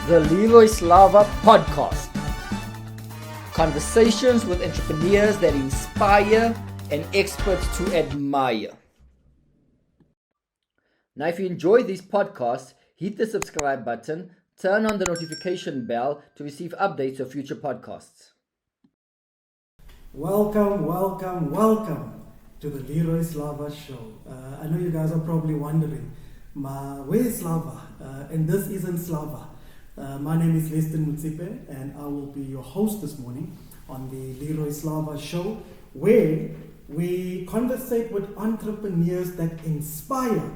the Leroy Slava Podcast. Conversations with entrepreneurs that inspire and experts to admire. Now, if you enjoy these podcasts, hit the subscribe button, turn on the notification bell to receive updates of future podcasts. Welcome to the Leroy Slava show. I know you guys are probably wondering, where is Slava? And this isn't Slava. My name is Leston Motsepe, and I will be your host this morning on the Leroy Slava show, where we conversate with entrepreneurs that inspire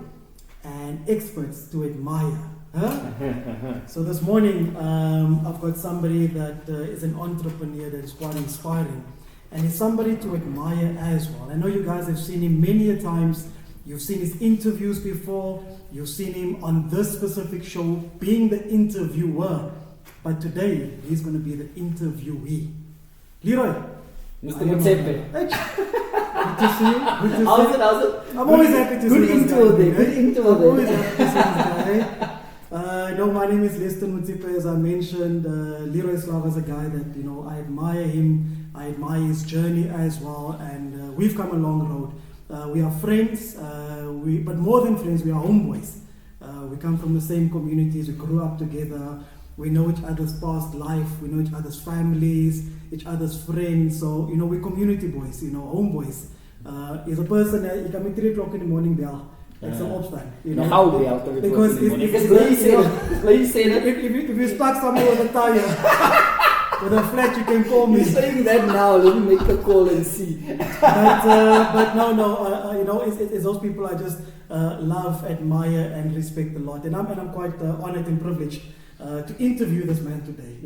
and experts to admire. So this morning, I've got somebody that is an entrepreneur that is quite inspiring, and is somebody to admire as well. I know you guys have seen him many a times. You've seen his interviews before. You've seen him on this specific show being the interviewer. But today, he's going to be the interviewee. Leroy. Mr. Motsepe. Good to see you. How's it? I'm always happy to see Good intro there. I'm always happy to see this guy. No, my name is Leston Motsepe. As I mentioned, Leroy Slava is a guy that, I admire him. I admire his journey as well. And we've come a long road. We are friends, but more than friends, we are homeboys. We come from the same communities, we grew up together, we know each other's past life, we know each other's families, each other's friends, so, we're community boys, homeboys. He's a person that you come at 3 o'clock in the morning, bell. That's an opstand, How bell? Because if you stuck somewhere with a tire, with a flat, you can call me. You're saying that now, let me make a call and see. But no, it's those people I just love, admire, and respect a lot. And I'm quite honored and privileged to interview this man today,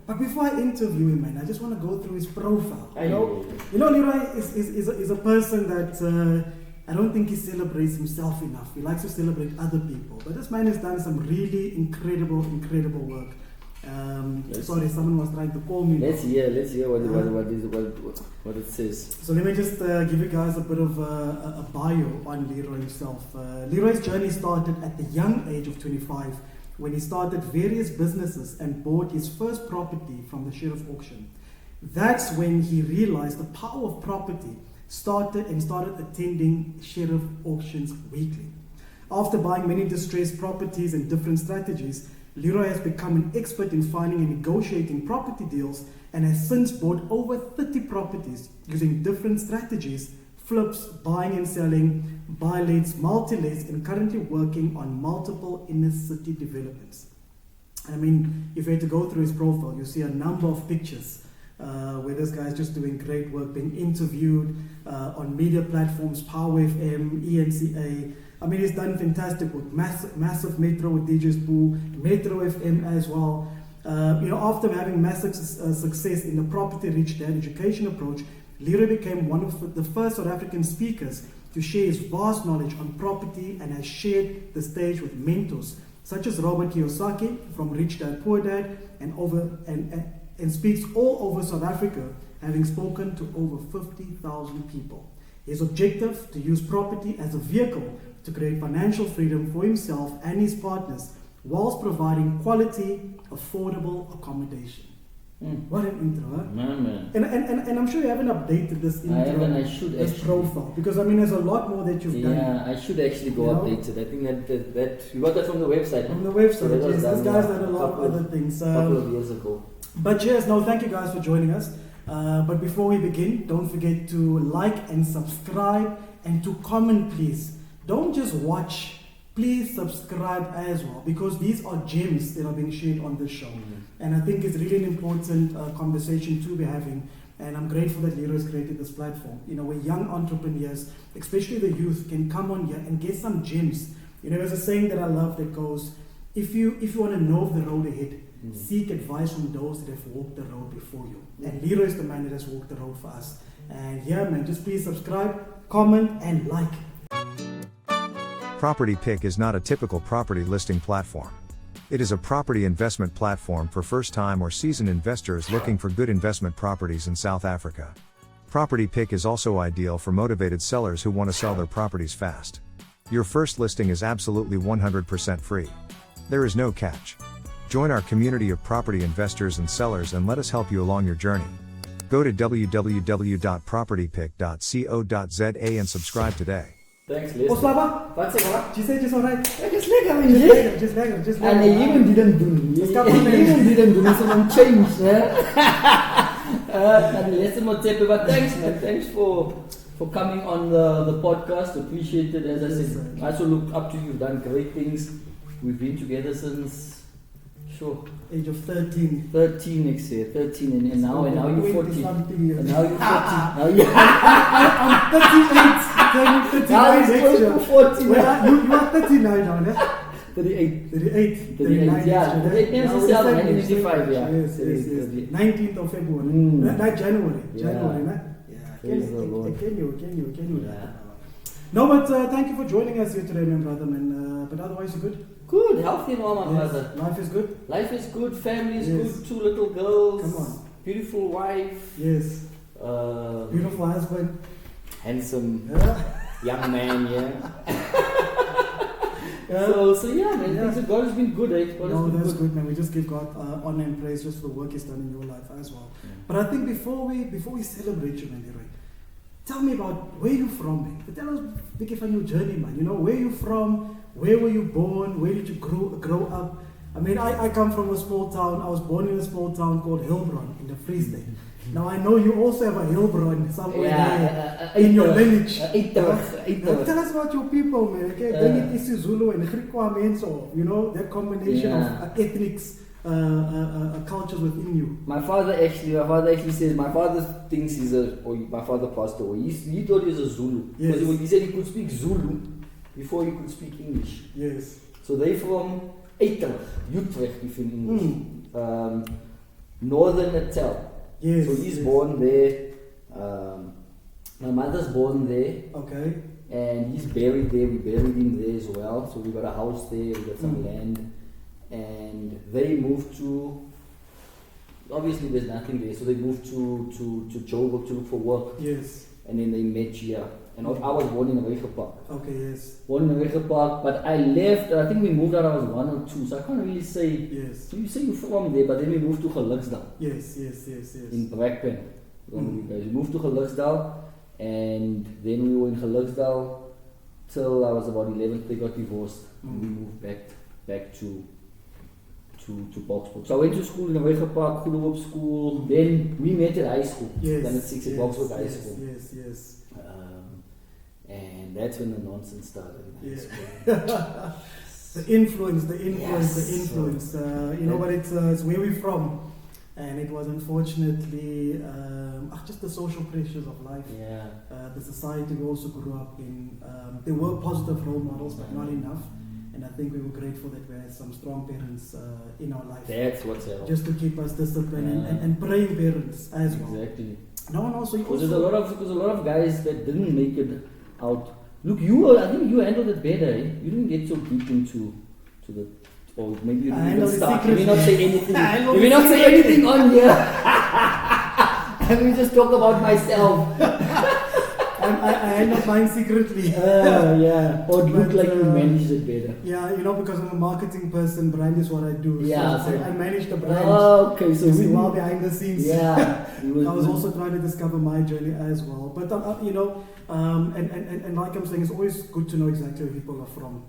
But before I interview him, man, I just want to go through his profile. Leroy is a person that I don't think he celebrates himself enough. He likes to celebrate other people. But this man has done some really incredible work. Sorry, someone was trying to call me. Let's hear what it says. So let me just give you guys a bit of a bio on Leroy himself. Leroy's journey started at the young age of 25 when he started various businesses and bought his first property from the sheriff auction. That's when he realized the power of property, started attending sheriff auctions weekly. After buying many distressed properties and different strategies, Leroy has become an expert in finding and negotiating property deals and has since bought over 30 properties using different strategies, flips, buying and selling, buy-lets, multi-lets, and currently working on multiple inner city developments. I mean, if you had to go through his profile, you see a number of pictures where this guy is just doing great work, being interviewed on media platforms, Power FM, ENCA. I mean, he's done fantastic work, massive Metro with DJ Spoo, Metro FM as well. After having massive success in the property rich dad education approach, Leroy became one of the first South African speakers to share his vast knowledge on property and has shared the stage with mentors such as Robert Kiyosaki from Rich Dad Poor Dad and speaks all over South Africa, having spoken to over 50,000 people. His objective to use property as a vehicle to create financial freedom for himself and his partners whilst providing quality, affordable accommodation. What an intro, huh? Man. And I'm sure you haven't updated this intro, this profile, because there's a lot more that you've done. Yeah, I should actually go update it. I think that you got that from the website. From the website, yes. This guy's done a lot of other things. A couple of years ago. But yes, thank you guys for joining us. But before we begin, don't forget to like and subscribe and to comment, please. Don't just watch, please subscribe as well, because these are gems that are being shared on this show. And I think it's really an important conversation to be having. And I'm grateful that Leroy has created this platform. Where young entrepreneurs, especially the youth, can come on here and get some gems. There's a saying that I love that goes, if you want to know the road ahead, seek advice from those that have walked the road before you. And Leroy is the man that has walked the road for us. And just please subscribe, comment, and like. Property Pick is not a typical property listing platform. It is a property investment platform for first-time or seasoned investors looking for good investment properties in South Africa. Property Pick is also ideal for motivated sellers who want to sell their properties fast. Your first listing is absolutely 100% free. There is no catch. Join our community of property investors and sellers and let us help you along your journey. Go to www.propertypick.co.za and subscribe today. Thanks, Oh, Leston. Slava, Wat sê maar? she said just alright. Just lekker, man. Just lekker. And he even didn't do it. It's He compliment. even didn't do it, so I'm changed. And Leston Motsepe, but thanks, man. Thanks for coming on the podcast. Appreciate it. As I Yes, said, sir. I also look up to you. You've done great things. We've been together since, Age of 13. 13 next year. 13, and now you're 40. Something years. And now you're 40. Now you're I'm 38. Turning 39 now it's next close year. to 40 now. Well, you are 39 now, eh? 38. 38. 38, yeah. 38 Now is we're yourself, same 1985, age, yeah. Yes. 19th of February. Not January. Yeah. January, nah? Praise the Lord. Can you? Yeah. No, but thank you for joining us here today, my brother, man. But otherwise, you're good? Good, healthy and all, my Yes. brother. Life is good? Life is good, family is Yes. good, 2 little girls, Come on. beautiful wife, Yes. Beautiful husband. handsome Yeah. young man, yeah. Yeah. So yeah, man, Yeah. things God has been good, eh? God has No, been that's good. good, man. We just give God honor and praise just for the work He's done in your life as well. Yeah. But I think before we celebrate you, man, Leroy, tell me about where you from, man. Tell us, Vicky, from your journey, man. You know, where you from? Where were you born? Where did you grow up? I mean, I come from a small town. I was born in a small town called Hilbron in the Free State. Now I know you also have a Hilbron somewhere there in your lineage. Now, tell us about your people, man. Okay, bring it isiZulu and Griqua men, so you know that combination of ethnics, cultures within you. My father actually says, my father thinks my father passed away. He thought he was a Zulu. Yes. Because he said he could speak Zulu before he could speak English. Yes. So they from Utrecht, if in English. Northern Natal. Yes. So he's born there. My mother's born there. Okay. And he's buried there. We buried him there as well. So we got a house there, we got some land. And they moved to, obviously there's nothing there, so they moved to Joburg to look for work. Yes. And then they met here. And I was born in Leroy Park. Okay, yes. Born in Leroy Park, but I left, I think we moved out, I was 1 or 2, so I can't really say. Yes. So you say you're from there, but then we moved to Geluksdal. Yes. In Brakpan. We moved to Geluksdal, and then we were in Geluksdal till I was about 11. They got divorced, and we moved back to Boksburg. So I went to school in the Leroy Park, Goedehoop School. Then we met at high school. Yes. Then at 6 at Boksburg High School. Yes. And that's when the nonsense started in high Yeah. school. The influence. Yes. You know, but it's where we're from. And it was unfortunately just the social pressures of life. Yeah. The society we also grew up in. There were positive role models, but not enough. And I think we were grateful that we had some strong parents in our life. That's what's happening. Just to keep us disciplined and praying parents as well. Exactly. No one also. Because there's a lot of guys that didn't make it out. Look, I think you handled it better. Eh? You didn't get so deep into the. Or maybe you didn't even start. Let me not say anything. Let me not say anything on here. Let me just talk about myself. I end up mine secretly. Yeah. Or look like you managed it better. Yeah, you know, because I'm a marketing person, brand is what I do. Yeah. So I manage the brand. Okay, so we while behind the scenes. Yeah. I was also trying to discover my journey as well. But you know, and like I'm saying, it's always good to know exactly where people are from,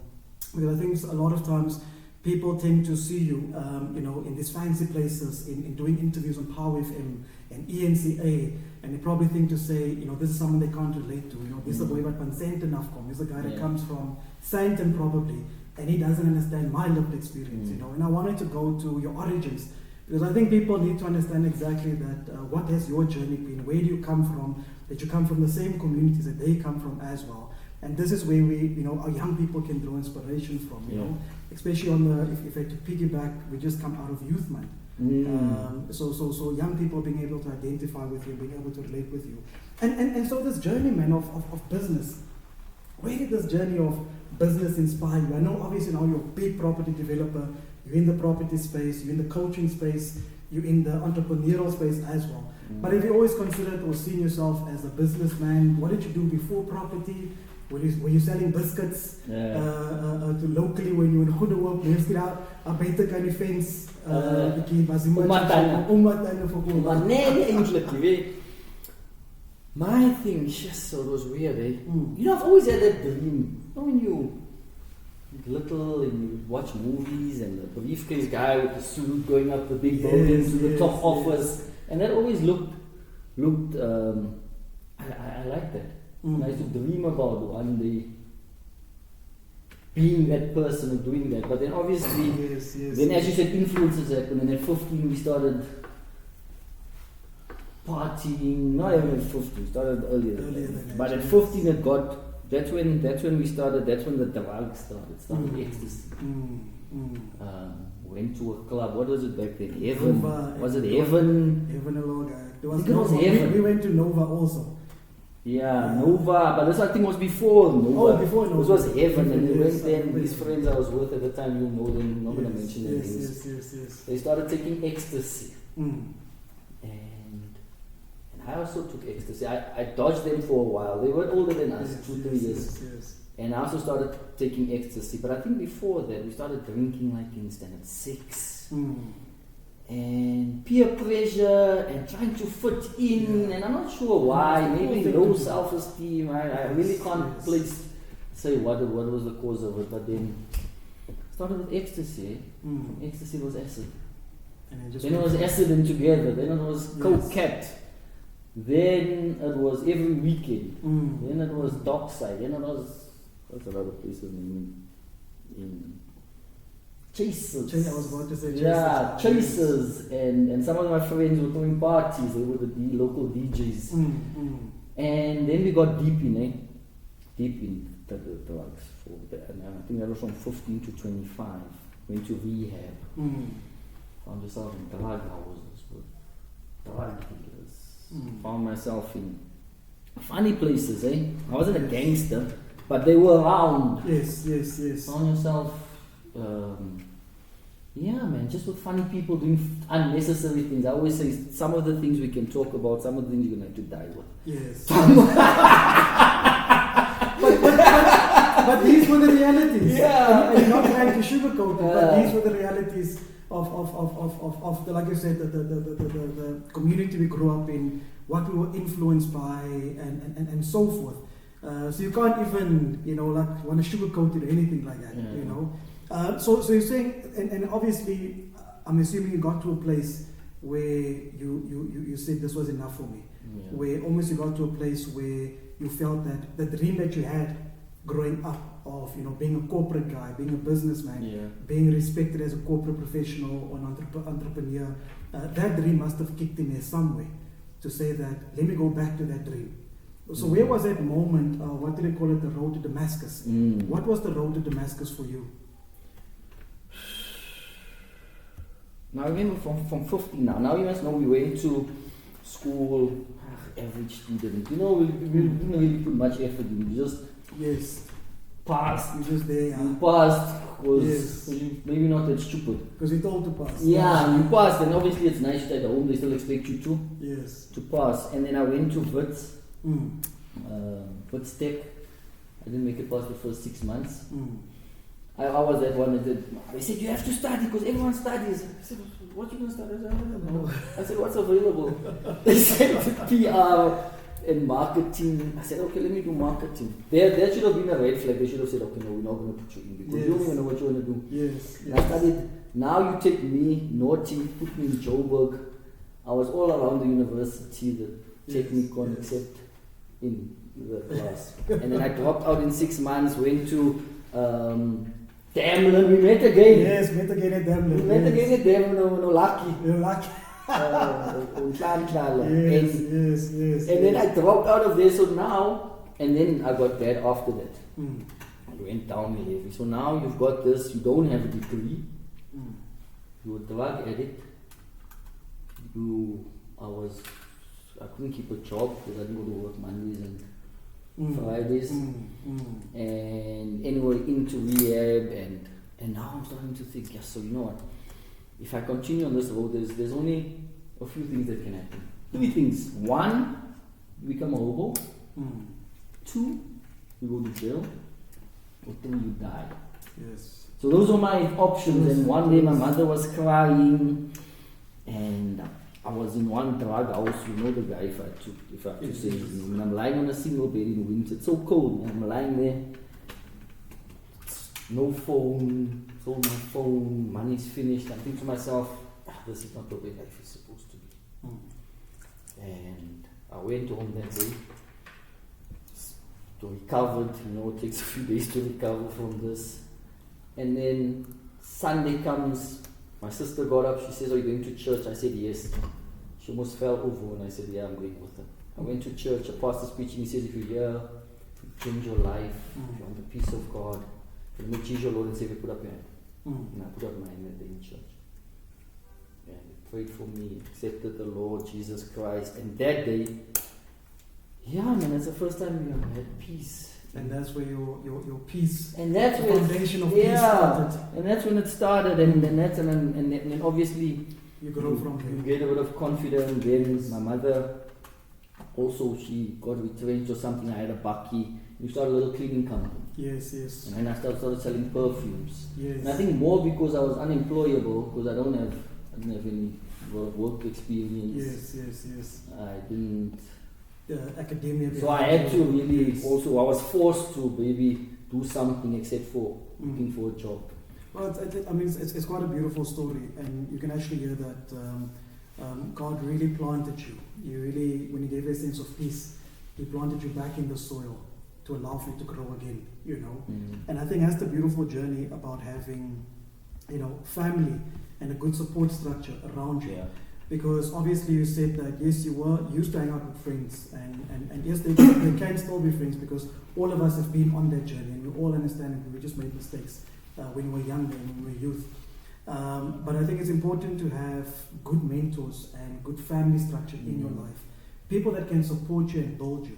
because I think a lot of times people tend to see you, you know, in these fancy places, in doing interviews on Power FM and ENCA, and they probably think to say, you know, this is someone they can't relate to. You know, this is a boy but Sandton Afkom. This is a guy that comes from Sandton probably, and he doesn't understand my lived experience. You know, and I wanted to go to your origins, because I think people need to understand exactly that what has your journey been, where do you come from, that you come from the same communities that they come from as well. And this is where we, you know, our young people can draw inspiration from, you know, especially on the, if I had to piggyback, we just come out of Youth Month. So young people being able to identify with you, being able to relate with you. And so this journey, man, of business, where did this journey of business inspire you? I know obviously now you're a big property developer, you're in the property space, you're in the coaching space, you're in the entrepreneurial space as well. But have you always considered or seen yourself as a businessman? What did you do before property? Were you selling biscuits to locally when you were in Goedhoop? Mense daar buite kan die fence was iemand Maar nee, eintlik, jy weet. My thing, so it was weird, eh? You know, I've always had that dream. You know, when you little and you watch movies and the briefcase guy with the suit going up the big buildings to the top office, and that always looked. I like that. And I used to dream about one day being that person and doing that. But then obviously, then as you said, influences happened, and at 15 we started partying. Not even at 15, started earlier than that. But at 15 it got. That's when we started. That's when the drugs started ecstasy. Went to a club. What was it back then? Heaven. Was it Heaven? Heaven alone. It was Heaven. We went to Nova also. Yeah, Nova, but this I think was before Nova. Oh, before Nova. This was Heaven, and we went there, and these friends I was with at the time, you'll know them, I'm not going to mention their names. Yes. They started taking ecstasy. And I also took ecstasy. I dodged them for a while. They were older than us, 2-3 years. And I also started taking ecstasy. But I think before that, we started drinking like in standard 6. And peer pressure and trying to fit in, and I'm not sure why. Maybe low self-esteem. I really can't say what was the cause of it. But then started with ecstasy. Ecstasy was acid. And then it was acid and together. Then it was coke. Then it was every weekend. Then it was dockside. Then it was what's another place's name in Chasers. I was about to say Chasers. Yeah, Chasers. And some of my friends were throwing parties. They were the local DJs. And then we got deep in the drugs. And I think that was from 15 to 25. Went to rehab. Found yourself in drug houses with drug dealers. Found myself in funny places, eh? I wasn't a gangster, but they were around. Yes. Found yourself just with funny people doing unnecessary things. I always say some of the things we can talk about, some of the things you're going to have to die with. Yes. but these were the realities. Yeah. And not trying to sugarcoat it, but these were the realities of the, like you said, the community we grew up in, what we were influenced by, and so forth. So you can't even, like want to sugarcoat it or anything like that, So you're saying, and obviously, I'm assuming you got to a place where you said this was enough for me, where almost you got to a place where you felt that the dream that you had growing up of being a corporate guy, being a businessman, being respected as a corporate professional or an entrepreneur, that dream must have kicked in there some way to say that let me go back to that dream. So where was that moment? What do they call it? The road to Damascus. What was the road to Damascus for you? Now I remember from 15 now. Now you must know we went to school, average student. We didn't really put much effort in. We just passed. You just there. You passed because maybe not that stupid. Because you told to pass. Yeah, you passed, and obviously it's nice that at home they still expect you to pass. And then I went to Wits. Wits Tech. I didn't make it past the first 6 months. I was that one that they said you have to study because everyone studies. I said, what you going to study? I said, I don't know. I said, what's available? They said PR and marketing. I said, okay, let me do marketing. That should have been a red flag. They should have said, okay, no, we're not going to put you in because you don't even know what you want to do. And I studied. Now you take me, naughty, put me in Joburg. I was all around the university, the technical, except in the class. And then I dropped out in 6 months, went to Damlin, we met again. Yes, met again at Damlin. We met again at Damlin, no lucky. You're lucky. Yes. And then I dropped out of there, so now, and then I got bad after that. I went down a level. So now you've got this, you don't have a degree, you're a drug addict, I couldn't keep a job because I didn't go to work Mondays and Fridays, and anyway into rehab, and now I'm starting to think, so you know what, if I continue on this road, there's only a few things that can happen. 3 things. 1, you become a hobo. 2, you go to jail, or till you die. Yes. So those were my options. And one day my mother was crying, and I was in one drug house. You know the guy, if I have to say his name. And I'm lying on a single bed in winter. It's so cold. And I'm lying there. No phone. Sold my phone. Money's finished. I'm thinking to myself, this is not the way life is supposed to be. And I went home that day. To recovered. It takes a few days to recover from this. And then Sunday comes, my sister got up, she says, are you going to church? I said, yes. She almost fell over and I said, yeah, I'm going with her. I went to church, a pastor's preaching, he says, if you're here, if you change your life, if you want the peace of God, if you want to choose your Lord and Savior, put up your hand. And I put up my hand that day in church. And he prayed for me, accepted the Lord Jesus Christ. And that day, that's the first time I had peace. And that's where your peace, and that's the where foundation of peace started. And that's when it started, and then obviously you grow from you get a bit of confidence. Then my mother also, she got retrenched or something. I had a bakkie. We started a little cleaning company. Yes. And then I started selling perfumes. Yes. And I think more because I was unemployable, because I didn't have any work experience. Yes. I didn't. Academia. So I had to really also, I was forced to maybe do something except for looking for a job. Well, it's quite a beautiful story, and you can actually hear that God really planted you. When He gave you a sense of peace, He planted you back in the soil to allow for you to grow again, And I think that's the beautiful journey about having, family and a good support structure around you. Yeah. Because obviously you said that yes, you were used to hang out with friends, and yes, they can still be friends, because all of us have been on that journey, and we all understand that we just made mistakes when we were younger and when we were youth. But I think it's important to have good mentors and good family structure in your life, people that can support you and build you.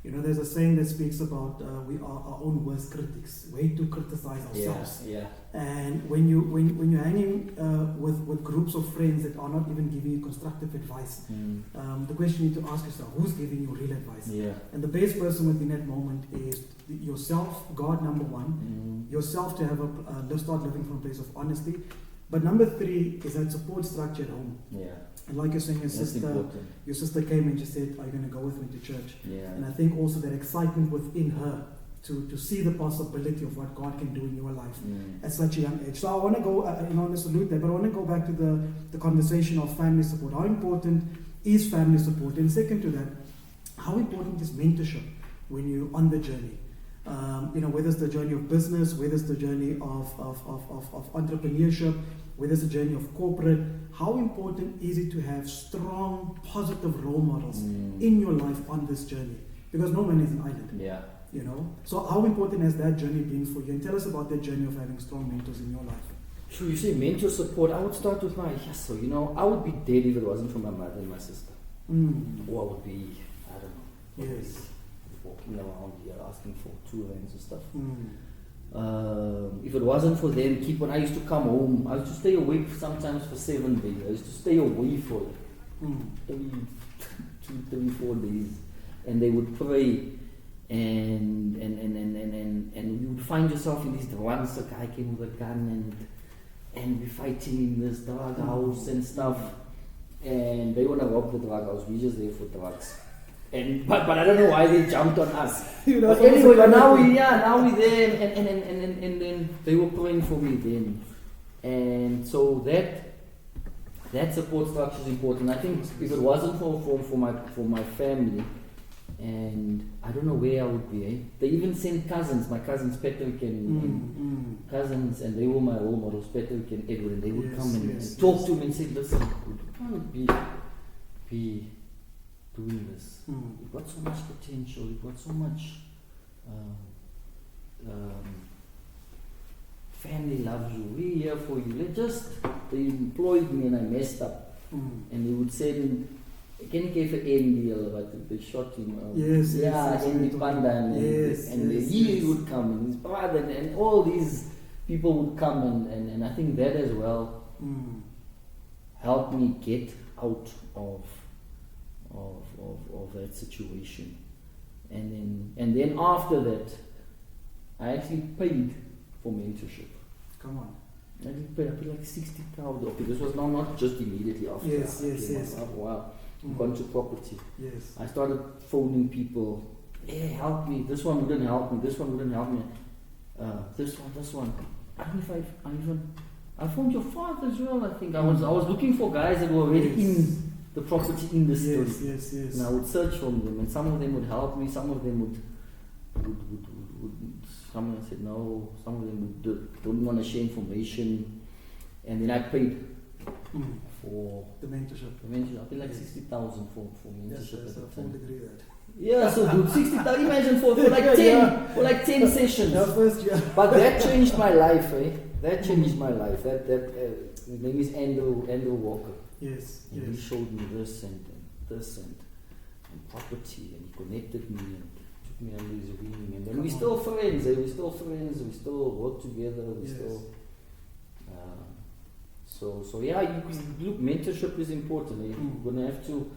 There's a saying that speaks about we are our own worst critics. We hate to criticize ourselves. Yeah. And when you're hanging with groups of friends that are not even giving you constructive advice, the question you need to ask yourself: who's giving you real advice? Yeah. And the best person within that moment is yourself. God, number one. Yourself to have start living from a place of honesty. But number three is that support structure at home. Yeah. And like you're saying, your sister came and she said, are you going to go with me to church? Yeah. And I think also that excitement within her to see the possibility of what God can do in your life at such a young age. So I want to go, I want to salute that, but I want to go back to the conversation of family support. How important is family support? And second to that, how important is mentorship when you're on the journey? Whether it's the journey of business, whether it's the journey of entrepreneurship, whether it's the journey of corporate, how important is it to have strong, positive role models in your life on this journey? Because no man is an island. Yeah. So how important has that journey been for you? And tell us about that journey of having strong mentors in your life. Sure, you say mentor support. I would start with I would be dead if it wasn't for my mother and my sister. Or I would be, I don't know. Yes. Walking around here asking for 2 rands and stuff. If it wasn't for them, I used to come home. I used to stay awake sometimes for 7 days. I used to stay away for 2, 3, 4 days, and they would pray, and you would find yourself in these once a guy came with a gun and we're fighting in this drug house and stuff, and they want to rob the drug house. We just there for drugs. But I don't know why they jumped on us. But anyway, but now we're there, and then they were praying for me then, and so that support structure is important. I think if it wasn't for my family, and I don't know where I would be. They even sent cousins, my cousins Patrick and cousins, and they were my role models, Patrick and Edward, and they would come and talk to me and say, listen, you can't be doing this. You've got so much potential, you've got so much family loves you, we're here for you. They employed me and I messed up. And they would say, can you give an deal, but they shot him. Andy Panda, and he would come, and his brother, and all these people would come, and I think that as well helped me get out of that situation. And then after that, I actually paid for mentorship. Come on. I paid like 60,000. Okay, this was not just immediately after. Yes. Wow. Gone to property. Yes. I started phoning people. Hey, help me. This one wouldn't help me. This one wouldn't help me. This one. I don't know if I phoned your father as well. I think I was looking for guys that were already in the property industry. Yes. And I would search for them, and some of them would help me. Some of them would someone said no. Some of them don't want to share information, and then I paid for the mentorship. I paid like 60,000 for mentorship. Yes, I fully agree with that. Yeah, so good. 60,000. Imagine for like 10 sessions. First year. But that changed my life, eh? That changed my life. His name is Andrew Walker. Yes. And he showed me this and property, and he connected me and took me under his wing. And then we're still friends. We still work together. So look, mentorship is important. Eh? You're gonna have to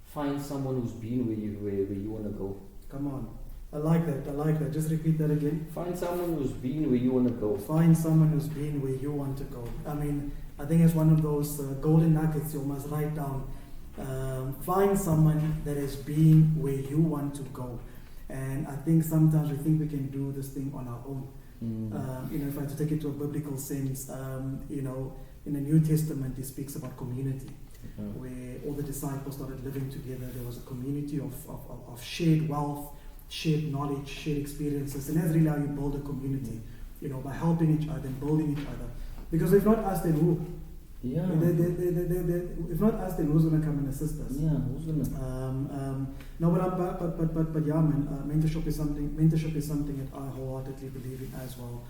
find someone who's been where you want to go. Come on. I like that. Just repeat that again. Find someone who's been where you want to go. Find someone who's been where you want to go. I mean, I think it's one of those golden nuggets you must write down. Find someone that has been where you want to go. And I think sometimes we think we can do this thing on our own. If I had to take it to a biblical sense, in the New Testament it speaks about community. Where all the disciples started living together. There was a community of shared wealth, shared knowledge, shared experiences, and that's really how you build a community, by helping each other and building each other. Because if not us, then who? Yeah. If not us, then who's going to come and assist us? Yeah, who's going to? No, but yeah, man. Mentorship is something that I wholeheartedly believe in as well.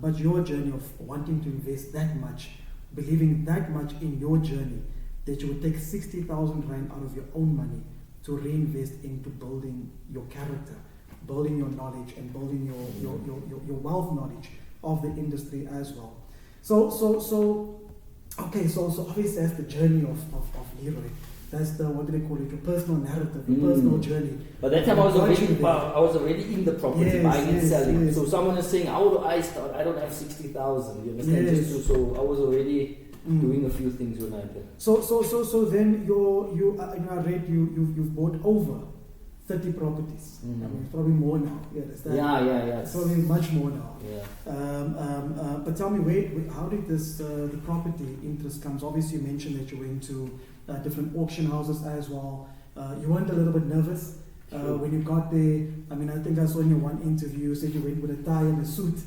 But your journey of wanting to invest that much, believing that much in your journey, that you would take 60,000 rand out of your own money to reinvest into building your character, building your knowledge, and building your wealth knowledge of the industry as well. So obviously that's the journey of Leroy. That's the, what do they call it, your personal narrative, your personal journey. But that time I was already in the property, buying and selling. So someone is saying, how do I start? I don't have 60,000. You understand? So I was already doing a few things when I did. So then I read you've bought over 30 properties. I mean, it's probably more now. You understand? Yeah. It's probably much more now. Yeah. But tell me, how did this the property interest comes? Obviously, you mentioned that you went to different auction houses as well. You weren't a little bit nervous when you got there? I mean, I think I saw in your one interview you said you went with a tie and a suit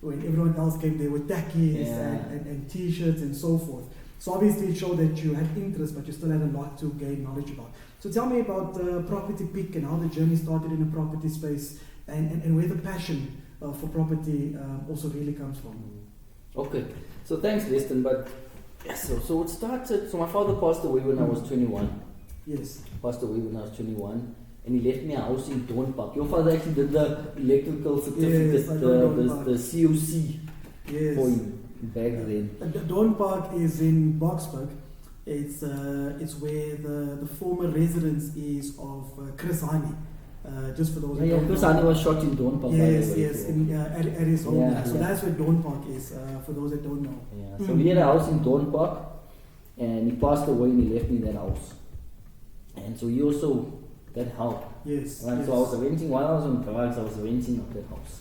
when everyone else came there with tackies and t-shirts and so forth. So obviously it showed that you had interest, but you still had a lot to gain knowledge about. So tell me about Property Pick and how the journey started in the property space and where the passion for property also really comes from. Okay, so thanks, Leston. But so it started. So my father passed away when I was 21. Yes. Passed away when I was 21, and he left me a house in Dawn Park. Your father actually did the electrical certificate, the COC for him back then. Dawn Park is in Boksburg. It's where the former residence is of Chris Hani. Just for those who don't know. Chris Hani was shot in Dawn Park. Yes, at his home. So that's where Dawn Park is, for those that don't know. Yeah. So we had a house in Dawn Park, and he passed away and he left me that house. And so he also, that helped. Yes. Right? So I was renting, while I was on drugs, I was renting out that house.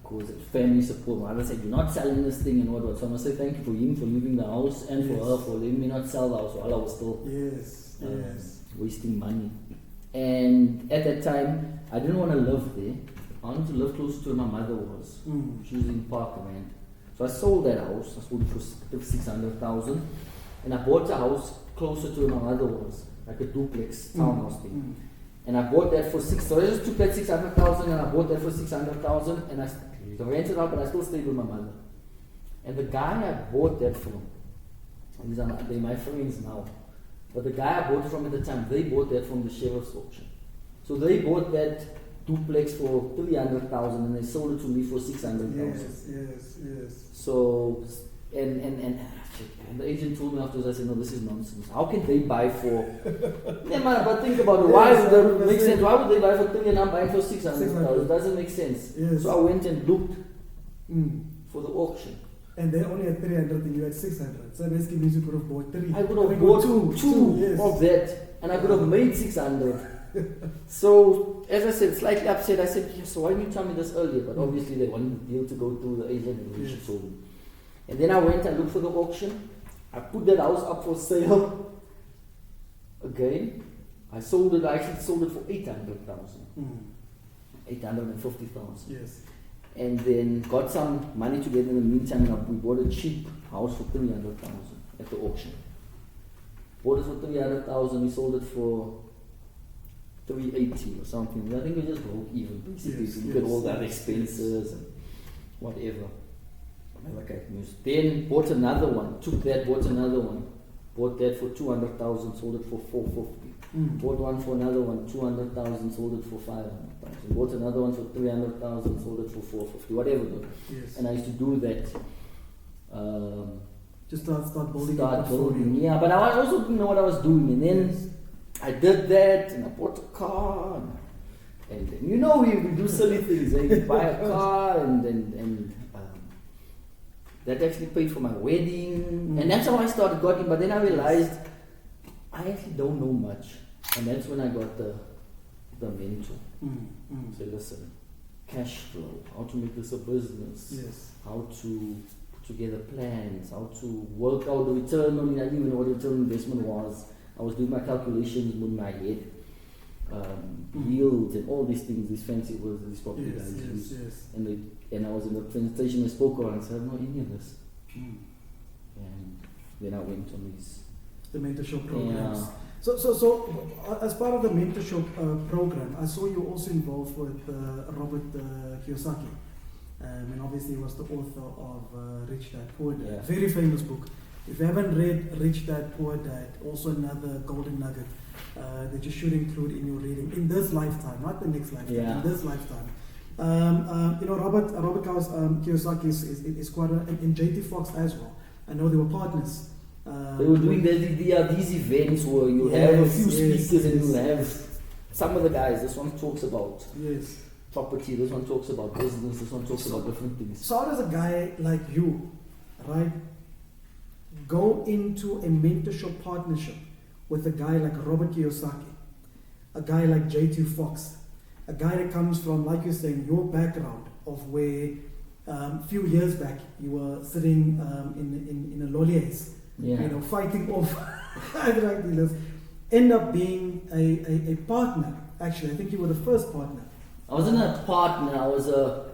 Because family support. My mother said, you're not selling this thing and what. So I must say thank you for him for leaving the house and for her for letting me not sell the house while I was still wasting money. And at that time, I didn't want to live there. I wanted to live close to where my mother was. She was in Parkland. So I sold that house. I sold it for 600,000. And I bought a house closer to where my mother was. Like a duplex townhouse thing. And I bought that for so I just took that 600,000 and I bought that for 600,000 and I rented out, but I still stayed with my mother. And the guy I bought that from, they're my friends now, but the guy I bought from at the time, they bought that from the sheriff's auction. So they bought that duplex for 300,000 and they sold it to me for 600,000. Yes. So And the agent told me afterwards, I said, no, this is nonsense. How can they buy for... Yeah, man, but think about it. Why would that make sense? Why would they buy for 3 and I'm buying for 600,000? It doesn't make sense. Yes. So I went and looked for the auction. And they only had 300 and you had 600. So basically means you could have bought 3. I could have bought two yes. of that and I could have made 600. So, as I said, slightly upset, I said, yeah, so why didn't you tell me this earlier? But obviously they wanted the deal to go through the agent and she told me. And then I went and looked for the auction. I put that house up for sale. Again, I actually sold it for 800,000. 850,000. Yes. And then got some money together in the meantime and we bought a cheap house for 300,000 at the auction. Bought it for 300,000, we sold it for 380 or something. I think we just broke even basically. Yes, so we got all the other expenses and whatever. Okay, then bought another one, bought another one, bought that for 200,000, sold it for 450. Bought one for another one, 200,000, sold it for 500,000. Bought another one for 300,000, sold it for 450, whatever. Yes. And I used to do that. Just start building. Yeah, but I also didn't know what I was doing, and then I did that, and I bought a car, and then, you know, we do silly things. You buy a car, and that actually paid for my wedding, and that's how I started getting. But then I realized I actually don't know much, and that's when I got the mentor. So listen, cash flow, how to make this a business, how to put together plans, how to work out the return on it. I didn't even know what return on investment was. I was doing my calculations in my head, yields and all these things, these fancy words that these property guys use. And I was in the presentation I spoke on, and I said, I don't know any of this. And then I went on the mentorship programs. Yeah. So as part of the mentorship program, I saw you also involved with Robert Kiyosaki. And obviously he was the author of Rich Dad Poor Dad. Yeah. Very famous book. If you haven't read Rich Dad Poor Dad, also another golden nugget that you should include in your reading in this lifetime, not the next lifetime, in this lifetime. Robert Kiyosaki is quite and JT Fox as well. I know they were partners. They were doing these events where you have a few speakers and you have some of the guys. This one talks about property, this one talks about business, this one talks about different things. So how does a guy like you, right, go into a mentorship partnership with a guy like Robert Kiyosaki, a guy like JT Fox, a guy that comes from, like you're saying, your background of where a few years back you were sitting in a Lolliers, fighting off drug dealers, end up being a partner. Actually, I think you were the first partner. I wasn't a partner. I was a,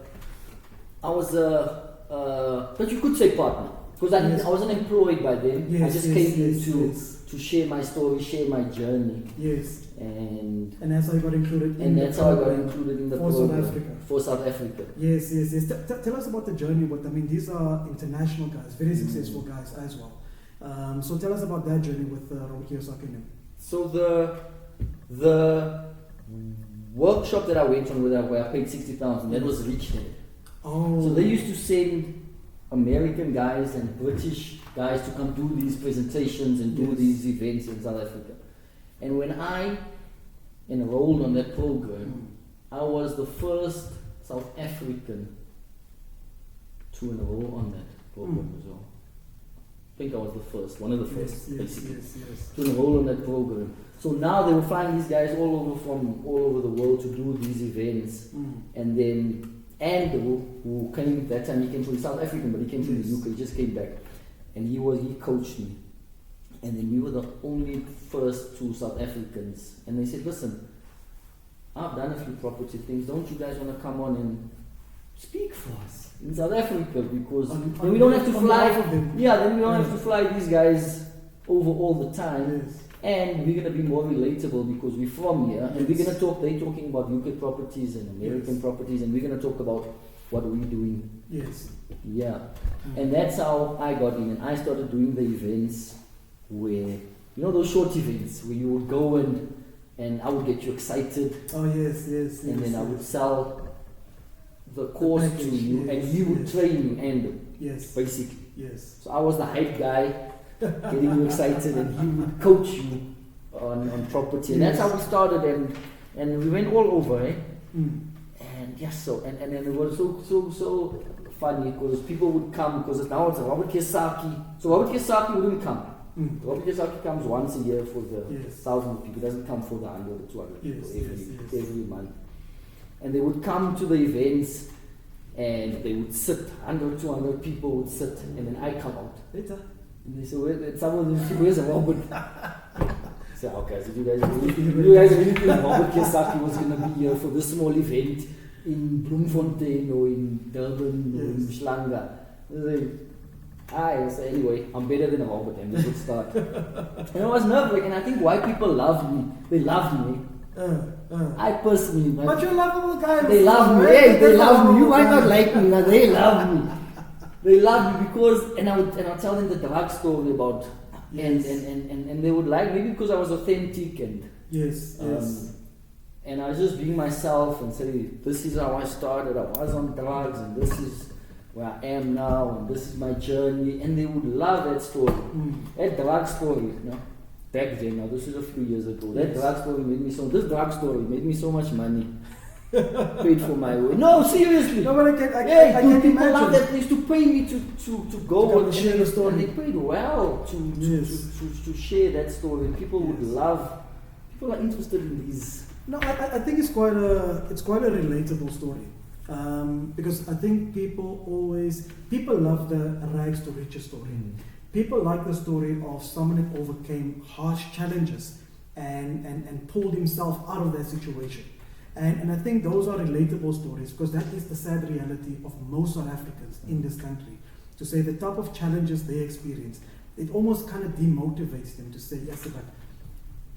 but you could say partner, because I wasn't employed by them. I just came in to share my story, share my journey. Yes. And that's how you got included. That's how I got included in the program for South Africa. Yes. Tell us about the journey. These are international guys, very successful guys as well. So tell us about that journey with Robert Kiyosaki. So the workshop that I went on where I paid 60,000, that was Rich Dad. Oh. So they used to send American guys and British guys to come do these presentations and do these events in South Africa. And when I enrolled on that program, I was the first South African to enroll on that program as well. I think I was the first, one of the first, basically, to enroll on that program. So now they were flying these guys all over the world to do these events. And then Andrew, who came that time, he came from South Africa, but he came from the UK, he just came back. And he coached me. And then we were the only first two South Africans. And they said, listen, I've done a few property things. Don't you guys want to come on and speak for us in South Africa? Because then we don't have to fly. Then we don't have to fly these guys over all the time. And we're going to be more relatable because we're from here. And we're going to talk, they're talking about UK properties and American properties. And we're going to talk about what we're doing. And that's how I got in. And I started doing the events where, those short events where you would go and I would get you excited. And then I would sell the course to you and you would train you and basically. Yes. So I was the hype guy, getting you excited, and he would coach you on property. And that's how we started, and we went all over, eh? And yes, and it was so funny because people would come, because now it's Robert Kiyosaki. So Robert Kiyosaki wouldn't come. Robert Kiyosaki comes once a year for the 1,000 people. He doesn't come for the 100 or 200 people every month. And they would come to the events, and they would sit, 100, 200 people would sit, and then I come out. And they say, someone said, where's Robert? I said, okay, so you guys really think Robert Kiyosaki was going to be here for this small event in Bloemfontein or in Durban or in Schlanga? So anyway, I'm better than Robert, and we should start. And I was nervous, and I think why people love me. They love me. I personally, but you're a lovable guy. They love me. Hey, they love me. You might not like me, but they love me. They love me because, and I'll tell them the dark story about, and they would like me because I was authentic and and I was just being myself and saying, this is how I started. I was on drugs, and this is where I am now, and this is my journey, and they would love that story. That drug story, back then, now this is a few years ago, that drug story this drug story made me so much money. Paid for my way. No, seriously. No, but I can people imagine. love that. They used to pay me to go and share the story. And they paid well to share that story. People would love. People are interested in these. No, I think it's quite a relatable story. Because I think people love the rags to riches story. People like the story of someone that overcame harsh challenges and pulled himself out of that situation. And I think those are relatable stories, because that is the sad reality of most South Africans in this country. To say the type of challenges they experience, it almost kind of demotivates them to say, yes, but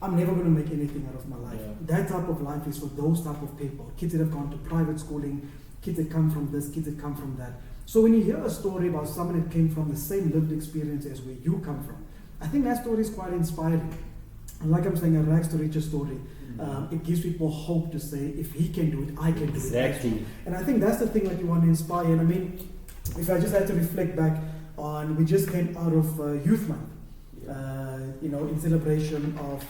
I'm never going to make anything out of my life. That type of life is for those type of people. Kids that have gone to private schooling, kids that come from this, kids that come from that. So when you hear a story about someone that came from the same lived experience as where you come from, I think that story is quite inspiring. And like I'm saying, a rags to riches story. It gives people hope to say, if he can do it, I can do it. Exactly. And I think that's the thing that you want to inspire. And I mean, if I just had to reflect back on, we just came out of Youth Month, in celebration of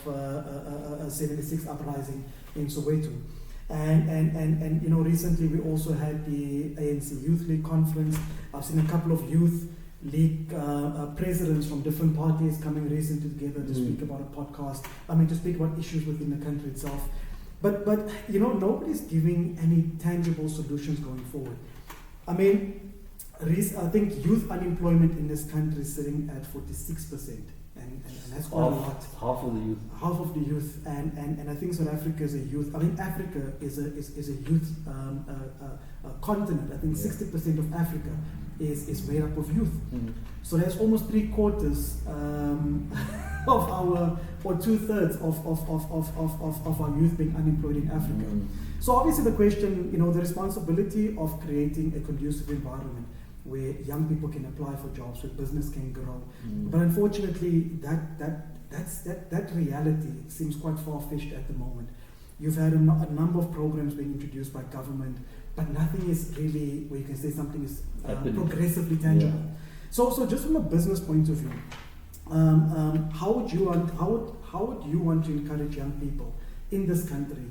76 uprising in Soweto. And recently we also had the ANC Youth League conference. I've seen a couple of youth league presidents from different parties coming recently together to speak about a podcast. to speak about issues within the country itself. But nobody's giving any tangible solutions going forward. I think youth unemployment in this country is sitting at 46%. And that's quite a lot. Half of the youth. Half of the youth, and I think South Africa is a youth. Africa is a youth continent. I think 60% of Africa is made up of youth. So there's almost 3/4 of our, or 2/3 of our youth being unemployed in Africa. So obviously the question, the responsibility of creating a conducive environment where young people can apply for jobs, where business can grow. But unfortunately, that reality seems quite far-fetched at the moment. You've had a number of programs being introduced by government, but nothing is really where you can say something is progressively tangible. So just from a business point of view, how would you want to encourage young people in this country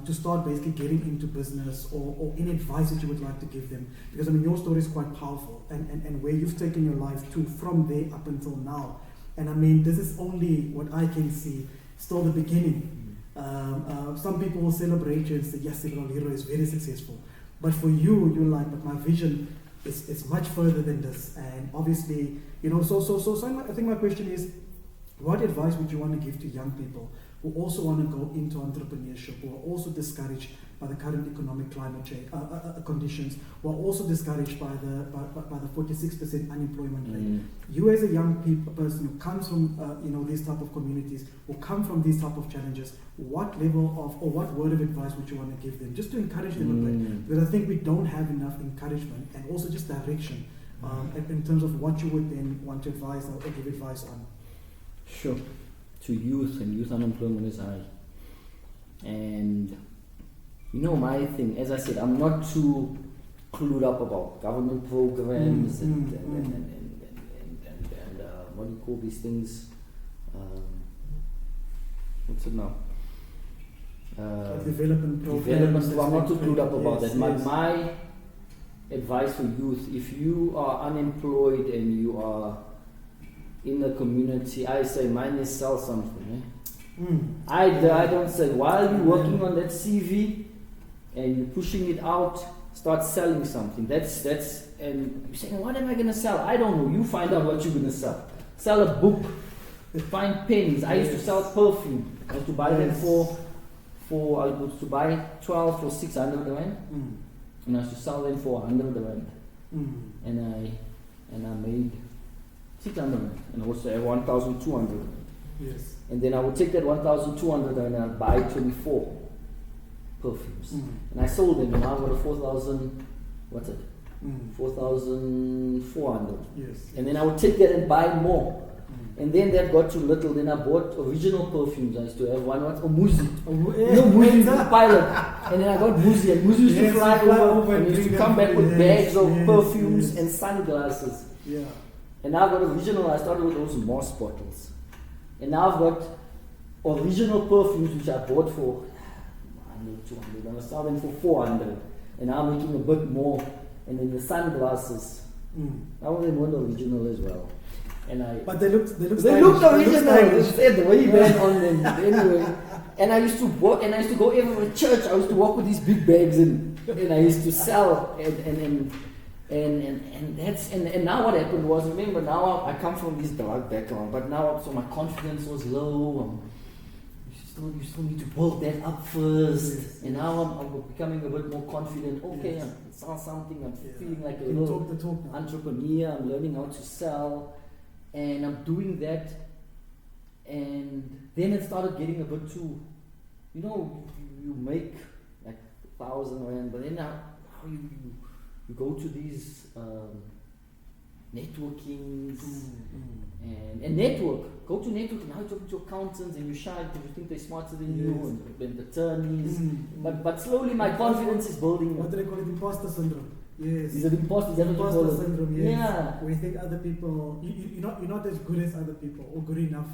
to start basically getting into business, or any advice that you would like to give them? Because your story is quite powerful, and where you've taken your life to from there up until now. And this is only what I can see, still the beginning. Some people will celebrate you and say, yes, Leroy is very successful. But for you, you're like, but my vision is much further than this. And obviously, so I think my question is, what advice would you want to give to young people who also want to go into entrepreneurship, who are also discouraged by the current economic climate change conditions, who are also discouraged by the 46% unemployment rate? You as a young person who comes from these type of communities, who come from these type of challenges, what level of, or what word of advice would you want to give them, just to encourage them a bit? Because I think we don't have enough encouragement and also just direction in terms of what you would then want to advise or give advice on. Sure. To youth, and youth unemployment is high. And my thing, as I said, I'm not too clued up about government programs and what do you call these things? What's it now? Development programs. Development. I'm not too clued up about Yes, that. yes. My advice for youth: if you are unemployed and you are in the community, I say mine is sell something. I don't say while you're working on that CV and you're pushing it out, start selling something. That's and you're saying, what am I gonna sell? I don't know. You find out what you're gonna sell. Sell a book. Find pens. I used to sell perfume. I used to buy them for I used to buy 12 for 600 rand, and I used to sell them for 100 rand, and I made 600 rand, and also 1,200 rand. Yes. And then I would take that 1,200 and I'd buy 24 perfumes, and I sold them, and now I've got a 4,000. What's it? 4,400. Yes. And then I would take that and buy more. And then that got too little. Then I bought original perfumes. I used to have one, Muzi. Muzi, the pilot. And then I got Muzi, and Muzi used to fly over and used to come back with bags of perfumes and sunglasses. Yeah. And now I've got original. I started with those Moss bottles. And now I've got original perfumes which I bought for 100, 200. And I sell them for 400. And now I'm making a bit more. And then the sunglasses. I want them one original as well. But they looked original. They said the way back on them. Anyway, and I used to walk, and I used to go everywhere to church. I used to walk with these big bags, and I used to sell, and now what happened was, remember, now I come from this dark background, but now so my confidence was low. You still need to build that up first. Yes. And now I'm becoming a bit more confident. Okay, I sell something. I'm feeling like a little entrepreneur. I'm learning how to sell. And I'm doing that, and then it started getting a bit too, you make like 1,000 rand, but then now you go to these networkings and network. Go to network, now you talk to accountants and you shy because you think they're smarter than you, and attorneys. But slowly my confidence is building. What do they call it? Imposter syndrome. Yes. Is it imposter syndrome? Yes. Yeah. Where you think other people, you're not as good as other people or good enough.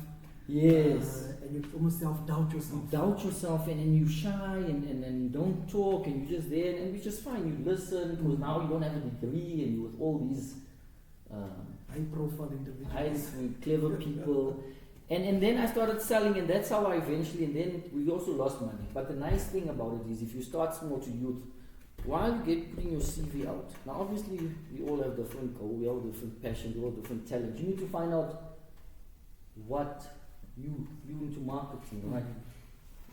Yes. And you almost self-doubt yourself. You doubt yourself, and then you shy and you don't talk, and you're just there, and which is fine. You listen because now you don't have a degree, and you're with all these high-profile individuals, clever people. And then I started selling, and that's how I eventually. And then we also lost money. But the nice thing about it is, if you start small to youth. While you putting your CV out, now obviously we all have different goals, we all have different passions, we all have different talents. You need to find out what you into marketing, right?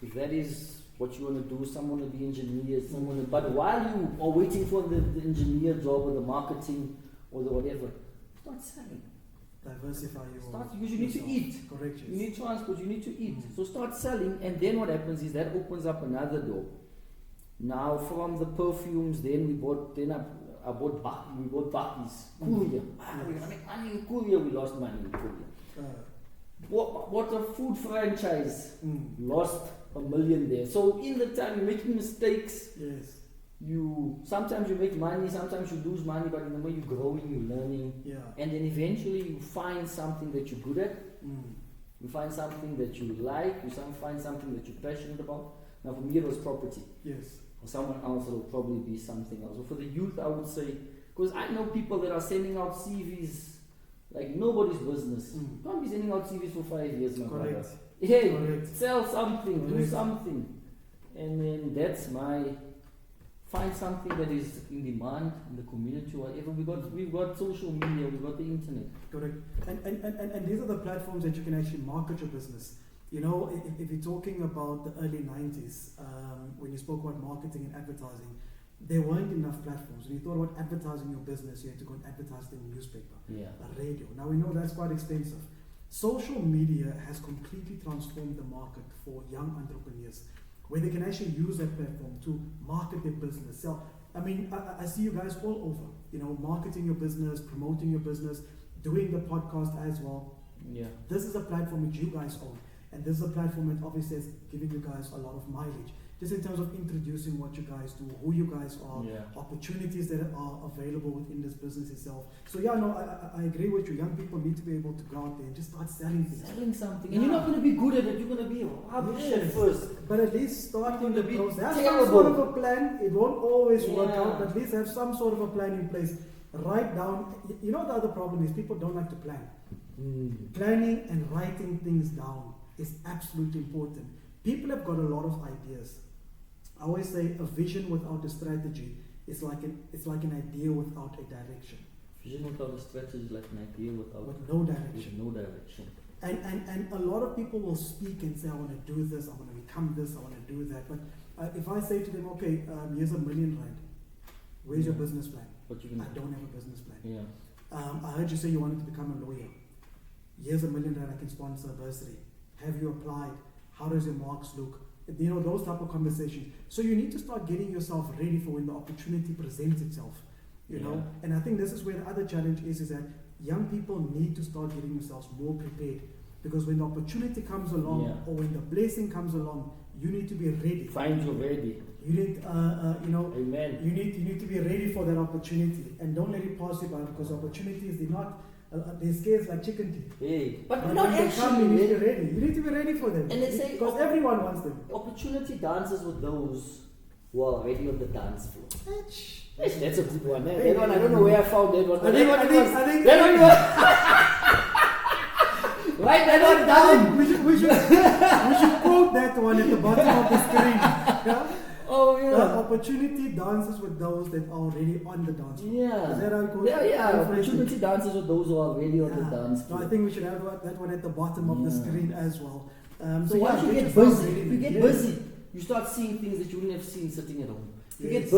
If that is what you want to do, someone will be engineers, but while you are waiting for the engineer job or the marketing or the whatever, start selling. Diversify your You need to eat. Correct. You need transport, you need to eat. So start selling, and then what happens is that opens up another door. Now from the perfumes, then we bought Bakkies, Korea. We're gonna make money in Korea. We lost money in Korea. What a food franchise, lost $1 million there. So in the time you're making mistakes. Yes. Sometimes you make money, sometimes you lose money, but in the way you're growing, you're learning. Yeah. And then eventually you find something that you're good at. You find something that you like. You find something that you're passionate about. Now for me it was property. Yes. For someone else, it'll probably be something else. So for the youth, I would say, because I know people that are sending out CVs like nobody's business. Don't be sending out CVs for 5 years, my brother. Hey, sell something, do something, and then that's find something that is in demand in the community, whatever. We've got social media, we've got the internet. Correct. And these are the platforms that you can actually market your business. If you're talking about the early 90s, when you spoke about marketing and advertising, there weren't enough platforms. When you thought about advertising your business, you had to go and advertise it in the newspaper, radio. Now we know that's quite expensive. Social media has completely transformed the market for young entrepreneurs, where they can actually use that platform to market their business. So, I see you guys all over, marketing your business, promoting your business, doing the podcast as well. Yeah. This is a platform which you guys own. And this is a platform that obviously is giving you guys a lot of mileage. just in terms of introducing what you guys do, who you guys are, opportunities that are available within this business itself. So yeah, no, I agree with you. Young people need to be able to go out there and just start selling things. Selling something. And you're not going to be good at it. You're going to be rubbish at first. But at least starting the process. Have some terrible. sort of a plan. It won't always work out, but at least have some sort of a plan in place. Write down. You know, the other problem is people don't like to plan. Planning and writing things down is absolutely important. People have got a lot of ideas. I always say a vision without a strategy is like an idea without a direction. Vision without a strategy is like an idea without no direction. No direction. And a lot of people will speak and say, I want to do this, I want to become this, I want to do that. But if I say to them, okay, here's R1 million, where's your business plan? I don't have a business plan. I heard you say you wanted to become a lawyer. Here's R1 million, I can sponsor a bursary. Have you applied? How does your marks look? You know, those type of conversations. So you need to start getting yourself ready for when the opportunity presents itself. You know, and I think this is where the other challenge is that young people need to start getting themselves more prepared, because when the opportunity comes along or when the blessing comes along, you need to be ready. Find you ready. You need, Amen. You need to be ready for that opportunity, and don't let it pass you by, because opportunities they're scarce like chicken teeth. Hey, but when not they actually. come, you need to be ready. You need to be ready for them. And they say because everyone wants them. Opportunity dances with those who are already on the dance floor. That's a good one. That one, I don't know where I found that one. I think right, that one down. We should quote that one at the bottom of the screen. Yeah? Oh yeah. The opportunity dances with those that are already on the dance floor. Yeah. Is that how you call it? Yeah. Opportunity dances with those who are already on the dance floor. So I think we should have that one at the bottom of the screen as well. So once you get busy, busy, you start seeing things that you wouldn't have seen sitting at home. You get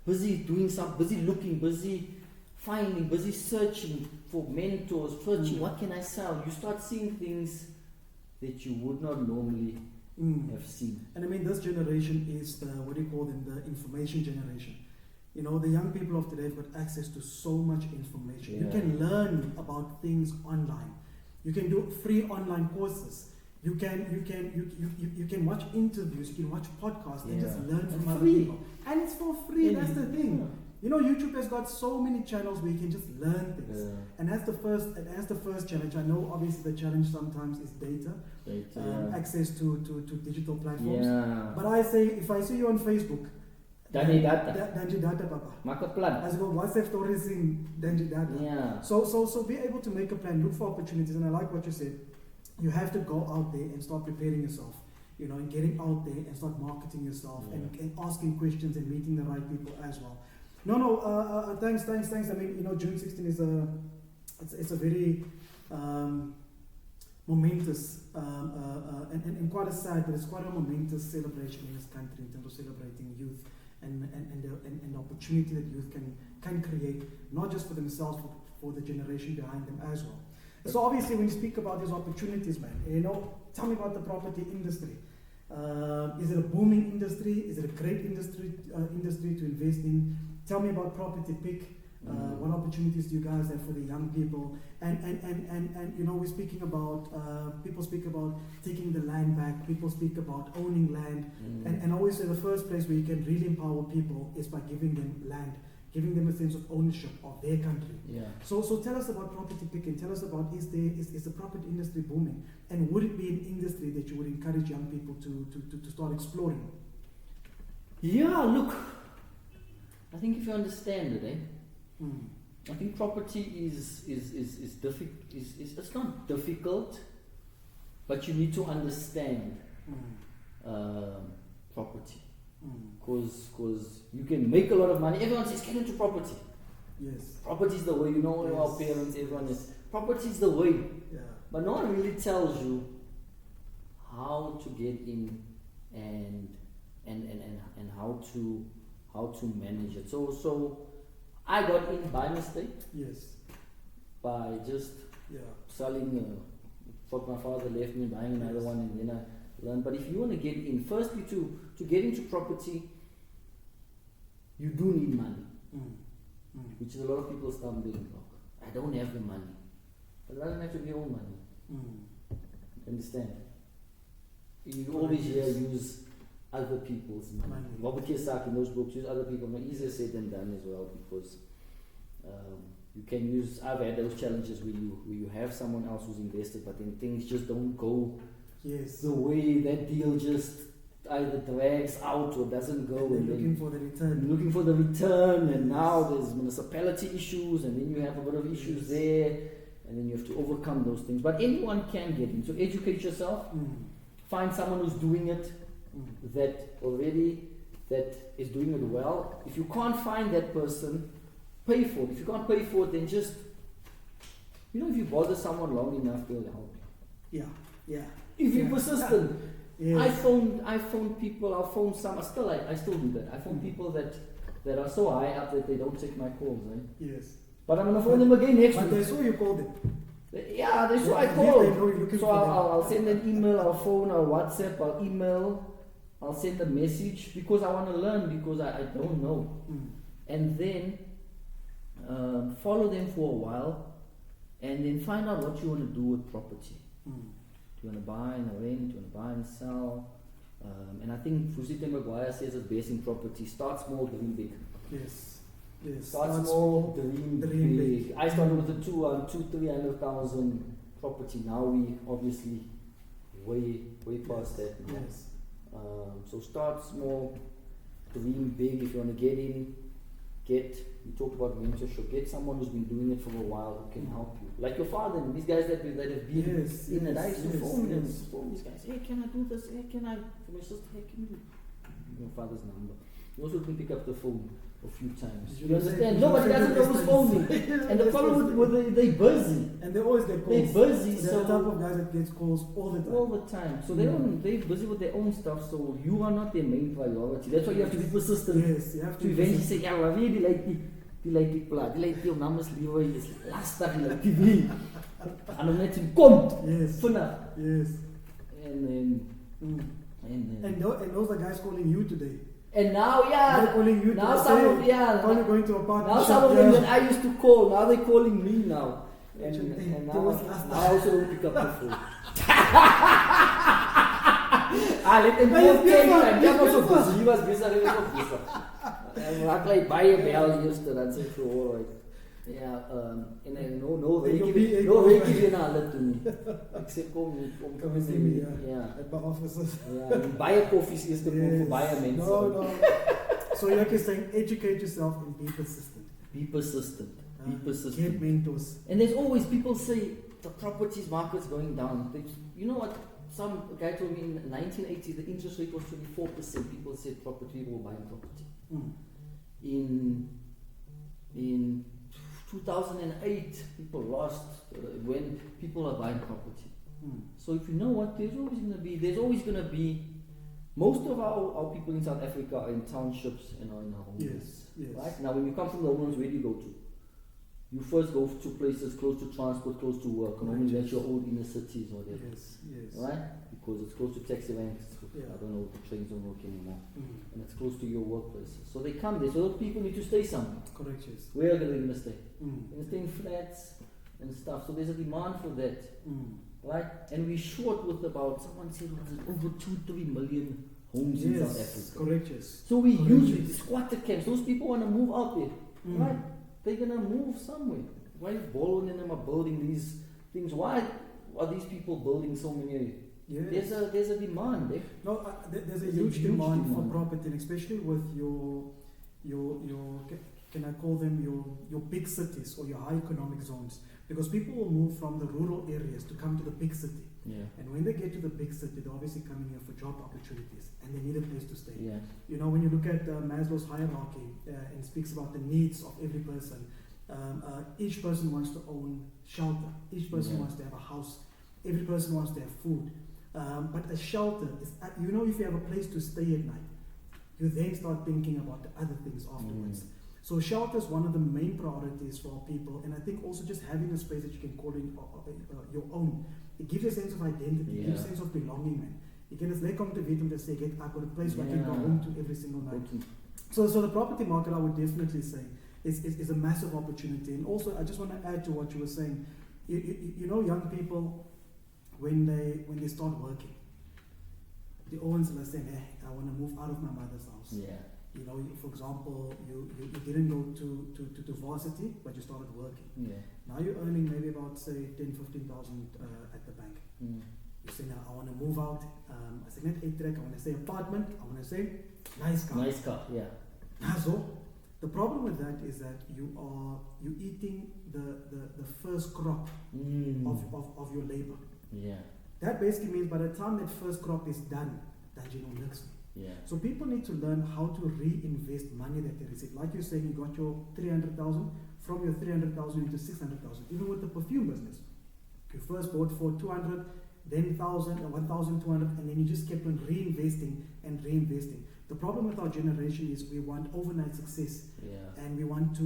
busy doing something, busy looking, busy finding, busy searching for mentors, searching what can I sell. You start seeing things that you would not normally have seen. And I mean, this generation is the information generation. You know, the young people of today have got access to so much information. You can learn about things online. You can do free online courses. You can watch interviews, you can watch podcasts and just learn from other people. And it's for free, that's the thing. You know, YouTube has got so many channels where you can just learn things. And that's the first challenge. I know obviously the challenge sometimes is data. Access to digital platforms. But I say, if I see you on Facebook, Danji data, papa. Make a plan. As well, WhatsApp stories in Danji data. So be able to make a plan, look for opportunities, and I like what you said. You have to go out there and start preparing yourself, you know, and getting out there and start marketing yourself and asking questions and meeting the right people as well. Thanks. I mean, you know, June 16 is a very momentous and quite a sad, but it's quite a momentous celebration in this country in terms of celebrating youth and the opportunity that youth can create, not just for themselves, but for the generation behind them as well. So obviously, when you speak about these opportunities, man, you know, tell me about the property industry. Is it a booming industry? Is it a great industry to invest in? Tell me about Property Pick. What opportunities do you guys have for the young people? And you know, we're speaking about people speak about taking the land back. People speak about owning land, and always say the first place where you can really empower people is by giving them land. Giving them a sense of ownership of their country. So tell us about Property Picking. Tell us about is the property industry booming, and would it be an industry that you would encourage young people to start exploring? Yeah, look, I think if you understand it, I think property is difficult. It's not difficult, but you need to understand property. Because you can make a lot of money. Everyone says get into property. Yes. Property is the way. You know, our parents, everyone is. Property is the way. But no one really tells you how to get in and how to manage it. So I got in by mistake. Yes. By just selling. What my father left me, buying another one, and then I learned. But if you want to get in, firstly to get into property, you do need money, which is a lot of people's stumbling block. I don't have the money, but it doesn't have to be your own money. Understand? You always use other people's money. Robert Kiyosaki in those books use other people. Easier said than done as well, because you can use. I've had those challenges where you have someone else who's invested, but then things just don't go the way that deal just either drags out or doesn't go. And looking for the return. Looking for the return, and now there's municipality issues, and then you have a bit of issues there, and then you have to overcome those things. But anyone can get in. So educate yourself. Find someone who's doing it that is doing it well. If you can't find that person, pay for it. If you can't pay for it, then just, if you bother someone long enough, they'll help you. Yeah. If you're persistent. Yes. I phone people, I still do that. I phone people that are so high up that they don't take my calls, right? Yes. But I'm gonna phone them again next week. But they saw you called them. Yeah, they saw I called. So I'll send an email, I'll phone, I'll WhatsApp, I'll email, I'll send a message, because I want to learn, because I don't know. And then follow them for a while, and then find out what you want to do with property. Do you want to buy and rent? Do you want to buy and sell? And I think Fusite Maguire says it's best in property. Start small, dream big. Yes. Start small, dream big. I started with a 300,000 property. Now we obviously way past that. Yes. So start small, dream big. If you want to get in, we talked about mentorship. Get someone who's been doing it for a while who can help you. Like your father and these guys that have been in it. I used to phone them, phone these guys. Hey, can I do this? Hey, can I? For my sister, hey, can you? Your father's number. You also can pick up the phone a few times. You understand? Nobody doesn't know who's phoning. And the problem with they're busy. And they always get calls. They're busy. So they're the type of guys that gets calls all the time. So they're busy with their own stuff. So you are not their main priority. That's why you have to be persistent. Yes, you have to eventually say, yeah, I really like die plaat. Die like die namens Leroy is lastig like TV. En dan net komt. Yes. Vanaf. Yes. And those are guys calling you today. And now, they're calling you. Now some of probably going to a party. Now some of them that I used to call, now they're calling me now. And now I also don't pick up the phone. Let them both take time. They was so busy. He was busy. En raak like baie bel eerste, dan sê ek vir alright. Ja, en no reekie weer na hulle toe nie. Ek sê kom sien my. Ja. At my offices. Ja, en baie koffies eers te koop vir baie mense. No. So like you're saying, educate yourself and be persistent. Be persistent. Get mentors. And there's always people say the properties market's going down. You know what? Some guy told me in the 1980s the interest rate was 24%. People said property will buy property. In 2008, people lost when people are buying property. So if you know what, there's always going to be. Most of our people in South Africa are in townships and are in homes. Yes. Right? Now, when you come from the homes, where do you go to? You first go to places close to transport, close to work. Normally that's your old inner cities or whatever. Yes. Right? Because it's close to taxi ranks. I don't know, the trains don't work anymore. And it's close to your workplaces. So they come there. So those people need to stay somewhere. Correct, yes. Where are they going to stay? They're going to stay in flats and stuff. So there's a demand for that. Right? And we're short with about, someone said, over 2-3 million homes in South Africa. Correct, yes. So we usually, the squatter camps, those people want to move out there. Right? They're going to move somewhere. Why is Bolon and them are building these things? Why are these people building so many? Yes. There's a demand. No, there's a huge demand for property, and especially with your can I call them your big cities or your high economic zones, because people will move from the rural areas to come to the big city. And when they get to the big city, they're obviously coming here for job opportunities, and they need a place to stay. You know, when you look at Maslow's hierarchy and speaks about the needs of every person, each person wants to own shelter. Each person wants to have a house. Every person wants to have food. But a shelter is, if you have a place to stay at night, you then start thinking about the other things afterwards. So shelter is one of the main priorities for people, and I think also just having a space that you can call in your own, it gives you a sense of identity, it gives you a sense of belonging, man. You can just come to Vietnam and say, I've got a place where I can go home to every single night. So the property market, I would definitely say, is a massive opportunity. And also, I just want to add to what you were saying. You know, young people, when they start working, the Owens are saying, I want to move out of my mother's house. Yeah. You know, for example, you didn't go to varsity, but you started working. Yeah. Now you're earning maybe about, say, 10,000-15,000 at the bank. You say, now I want to move out. I say, net 8 track, I want to say apartment, I want to say nice car. Nice car, yeah. So, the problem with that is that you eating the first crop of your labor. Yeah. That basically means by the time that first crop is done, that you know next. Yeah. So people need to learn how to reinvest money that they receive. Like you're saying, you got your 300,000, from your 300,000 into 600,000. Even with the perfume business, you first bought for 200, then 1,000 or 1,200, and then you just kept on reinvesting and reinvesting. The problem with our generation is we want overnight success, and we want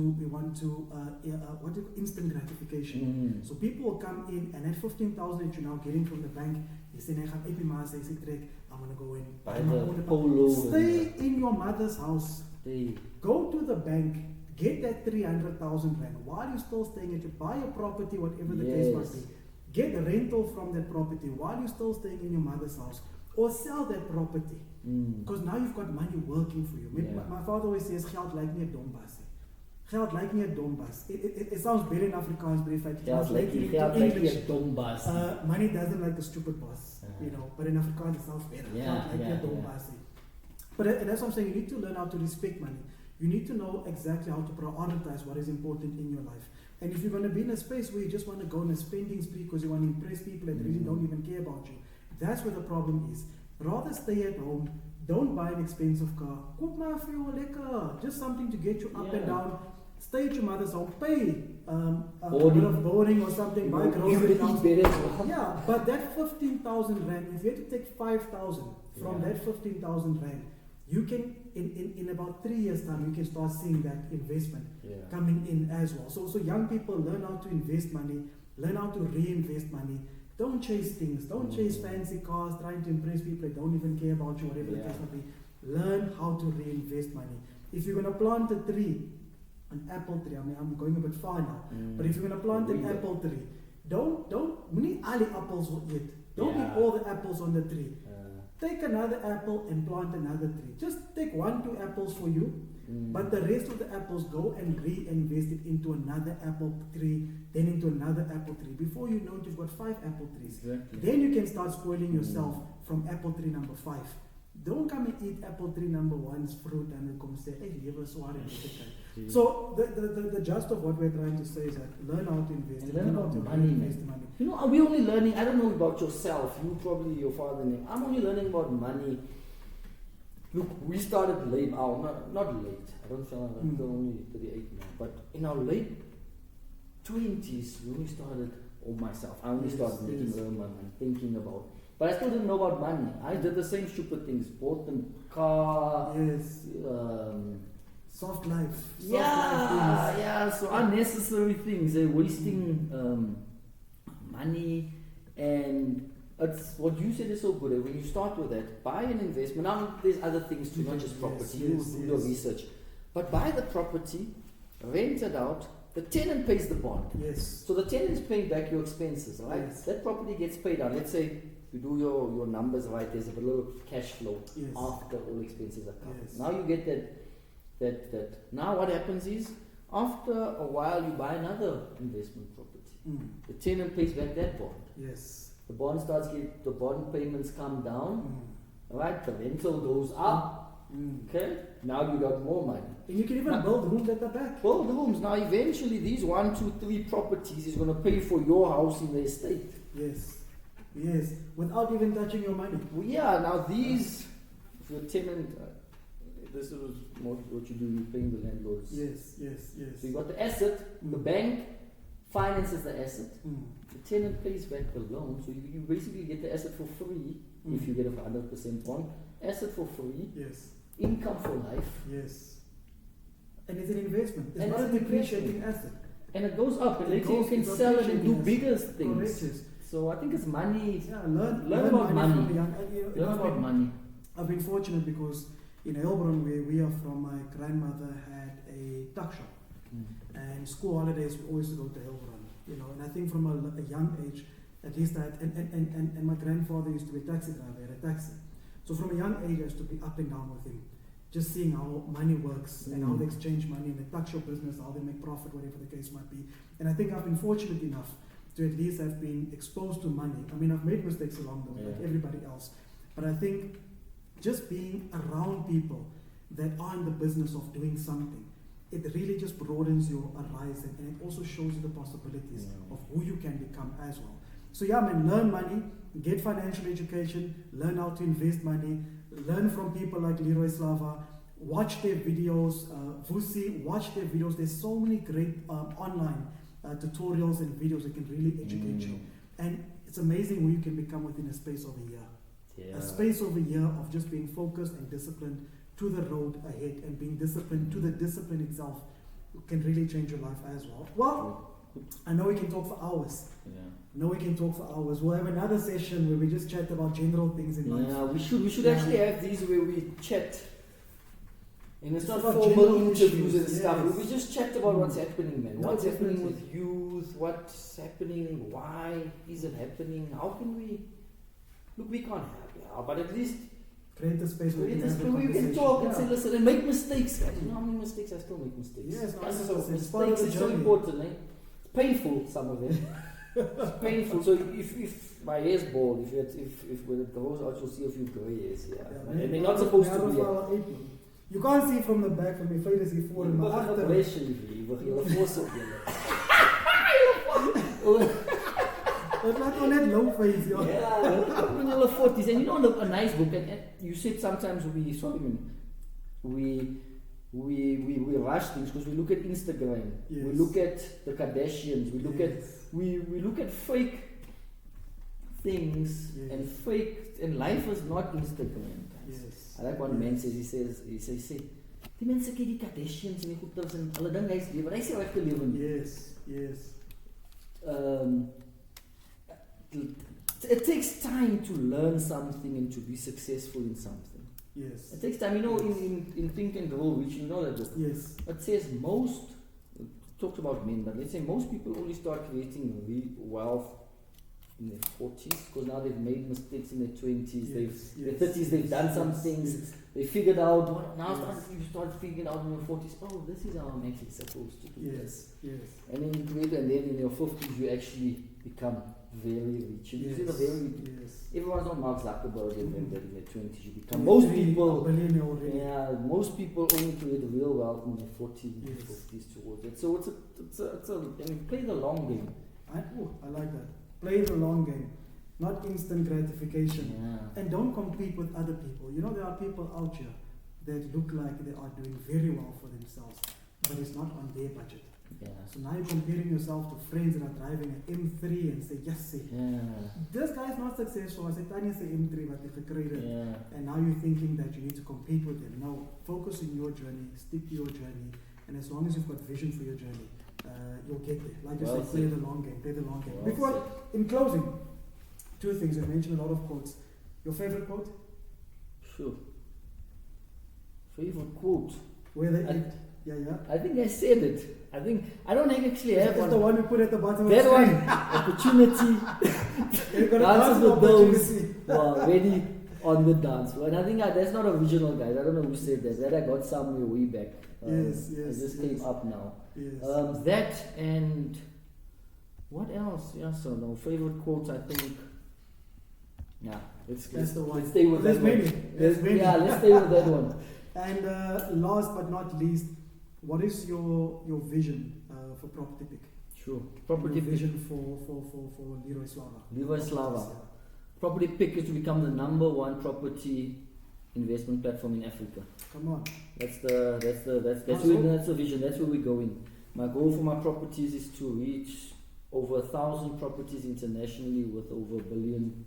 instant gratification. So people will come in, and at 15,000 that you're now getting from the bank, they say, I'm going to go in. Buy the polo. Stay in your mother's house. Stay. Go to the bank. Get that 300,000 rand. While you're still staying at your, buy a property, whatever the case might be. Get a rental from that property while you're still staying in your mother's house. Or sell that property. Because now you've got money working for you. My father always says, geld lijkt nie 'n dombas. Geld lijkt nie 'n dombas. It sounds better in Afrikaans, but in fact, geld lijkt nie 'n dombas. Money doesn't like a stupid boss, you know. But in Afrikaans, it sounds better. Geld lijkt nie 'n dombas. But that's what I'm saying. You need to learn how to respect money. You need to know exactly how to prioritize what is important in your life. And if you're going to be in a space where you just want to go on a spending spree because you want to impress people that really don't even care about you, that's where the problem is. Rather stay at home. Don't buy an expensive car. Koop maar vir jou lekker. Just something to get you up and down. Stay at your mother's home. Pay a bit of boarding or something. Buy groceries. Yeah, but that 15,000 rand, if you had to take 5,000 from that 15,000 rand, you can, in about 3 years' time, you can start seeing that investment coming in as well. So young people, learn how to invest money, learn how to reinvest money. Don't chase things. Don't chase fancy cars, trying to impress people that don't even care about you, whatever the case might be. Learn how to reinvest money. If you're going to plant a tree, an apple tree, I mean, I'm going a bit far now, but if you're going to plant an apple tree, don't all the apples will eat. Don't eat all the apples on the tree. Take another apple and plant another tree. Just take 1-2 apples for you, but the rest of the apples go and reinvest it into another apple tree, then into another apple tree. Before you know it, you've got 5 apple trees. Exactly. Then you can start spoiling yourself from apple tree number 5. Don't come and eat apple tree number 1's fruit and then come say, hey, liver so hard. So the gist of what we're trying to say is that learn how to invest. Learn how to invest money. You know, are we only learning? I don't know about yourself. You probably, your father. I'm only learning about money. Look, we started late. Not late. I don't feel like I'm only 38 now. But in our late 20s, when we started, or myself, I only started making my money, thinking about. But I still didn't know about money. I did the same stupid things. Bought them car. Soft life. So unnecessary things. They're wasting money. And it's what you said is so good. When you start with that, buy an investment. Now there's other things too, not just property. You do your research. But buy the property, rent it out. The tenant pays the bond. Yes. So the tenant is paying back your expenses, right? Yes. That property gets paid out. Let's say you do your numbers right, there's a little cash flow after all expenses are covered. Yes. Now you get that. Now what happens is, after a while you buy another investment property. The tenant pays back that bond. Yes. The bond the bond payments come down. Right? The rental goes up. Okay? Now you got more money. And you can even build rooms at the back. Build rooms. Now eventually these 1, 2, 3 properties is going to pay for your house in the estate. Yes, without even touching your money. Well, now these, if your tenant, this is what you do, you're paying the landlords. Yes. So you got the asset, the bank finances the asset, the tenant pays back the loan, so you basically get the asset for free if you get a 100% bond. Asset for free, income for life. Yes. And it's an investment. It's not a depreciating asset. And it goes up, and later you can sell it and do bigger things. So I think it's money. Learn about money. Learn about money. I've been fortunate because in Heilbron, where we are from, my grandmother had a tuck shop. And school holidays, we always go to Heilbron. You know, and I think from a young age, at least that, and my grandfather used to be a taxi driver, he had a taxi. So from a young age, I used to be up and down with him, just seeing how money works and how they exchange money and they touch your business, how they make profit, whatever the case might be. And I think I've been fortunate enough to at least have been exposed to money. I mean, I've made mistakes along the way, like everybody else. But I think just being around people that are in the business of doing something, it really just broadens your horizon, and it also shows you the possibilities of who you can become as well. So yeah, man, learn money, get financial education, learn how to invest money, learn from people like Leroy Slava, watch their videos, Vusi, watch their videos. There's so many great online tutorials and videos that can really educate you. And it's amazing who you can become within a space of a year. Yeah. A space of a year of just being focused and disciplined to the road ahead, and being disciplined to the discipline itself can really change your life as well. Well, I know we can talk for hours. We'll have another session where we just chat about general things in life. Yeah, we should actually have these where we chat. And it's not about formal general interviews and issues, stuff. yes. We just chat about what's happening, man. No, What's happening definitely. with youth? What's happening? Why is it happening? How can we... Look, we can't help it, but at least Create a space where create you a can have space a where you can conversation. talk and Yeah. say, listen, and make mistakes, guys. You know how many mistakes I still make mistakes? Yes, Guys, 100%. so It's part of mistakes the is so journey. important, eh? It's painful, some of them. It's painful. So if my hair's bald, if when it grows out, you'll see a few grey hairs. Yeah, and they're not supposed to be. You can't see from the back from your face as voor in my after. It's not on that low face, yo. Yeah, in your 40s, and you know a nice book. And you said sometimes we rush things because we look at Instagram, Yes. we look at the Kardashians, we look we look at fake things and fake, and life is not Instagram, guys. Yes. I like what man says. He says, die mense kyk die Kardashians en die goeders en hulle dink hy's lewe. Hy sê hy het gelewe nie. Yes. It takes time to learn something and to be successful in something. Yes. It takes time. You know, in Think and Grow Rich, you know that book? Yes. It says talked about men, but let's say most people only start creating wealth in their 40s, because now they've made mistakes in their 20s, their 30s, they've done some things, they figured out, you start figuring out in your 40s, oh, this is how I'm actually supposed to do this. Yes. And then you create, and then in your 50s you actually become very rich. You see the everyone's not Mark Zuckerberg in their 20s. You become most people only create real wealth in their 40s and 50s towards it. So it's a and you play the long game. I like that. Play the long game, not instant gratification. Yeah. And don't compete with other people. You know, there are people out here that look like they are doing very well for themselves, but it's not on their budget. Yeah. So now you're comparing yourself to friends that are driving an M3 and say, yes, this guy's not successful. I said, Tanya's the M3, but they created. And now you're thinking that you need to compete with them. No, focus on your journey, stick to your journey, and as long as you've got vision for your journey, you'll get there. Like you said, play the long game. In closing, two things. I mentioned a lot of quotes. Your favorite quote? Sure. Favorite quote? Where they I think I said it. I don't actually have one. That's the one we put at the bottom that of the one, opportunity. Dances with those who are ready on the dance floor. And I think that's not original, guys. I don't know who said that. That I got somewhere way back. I just came up now. Yes. That and what else? Favorite quotes, I think. Yeah, let's stay with that one. Let's stay with that one. And last but not least, what is your vision for Property Pick? Sure. Property Pick. Vision for Leroy Slava. Leroy Slava. Property Pick is to become the #1 property investment platform in Africa. Come on. That's the vision. That's where we're going. My goal for my properties is to reach over 1,000 properties internationally with over $1 billion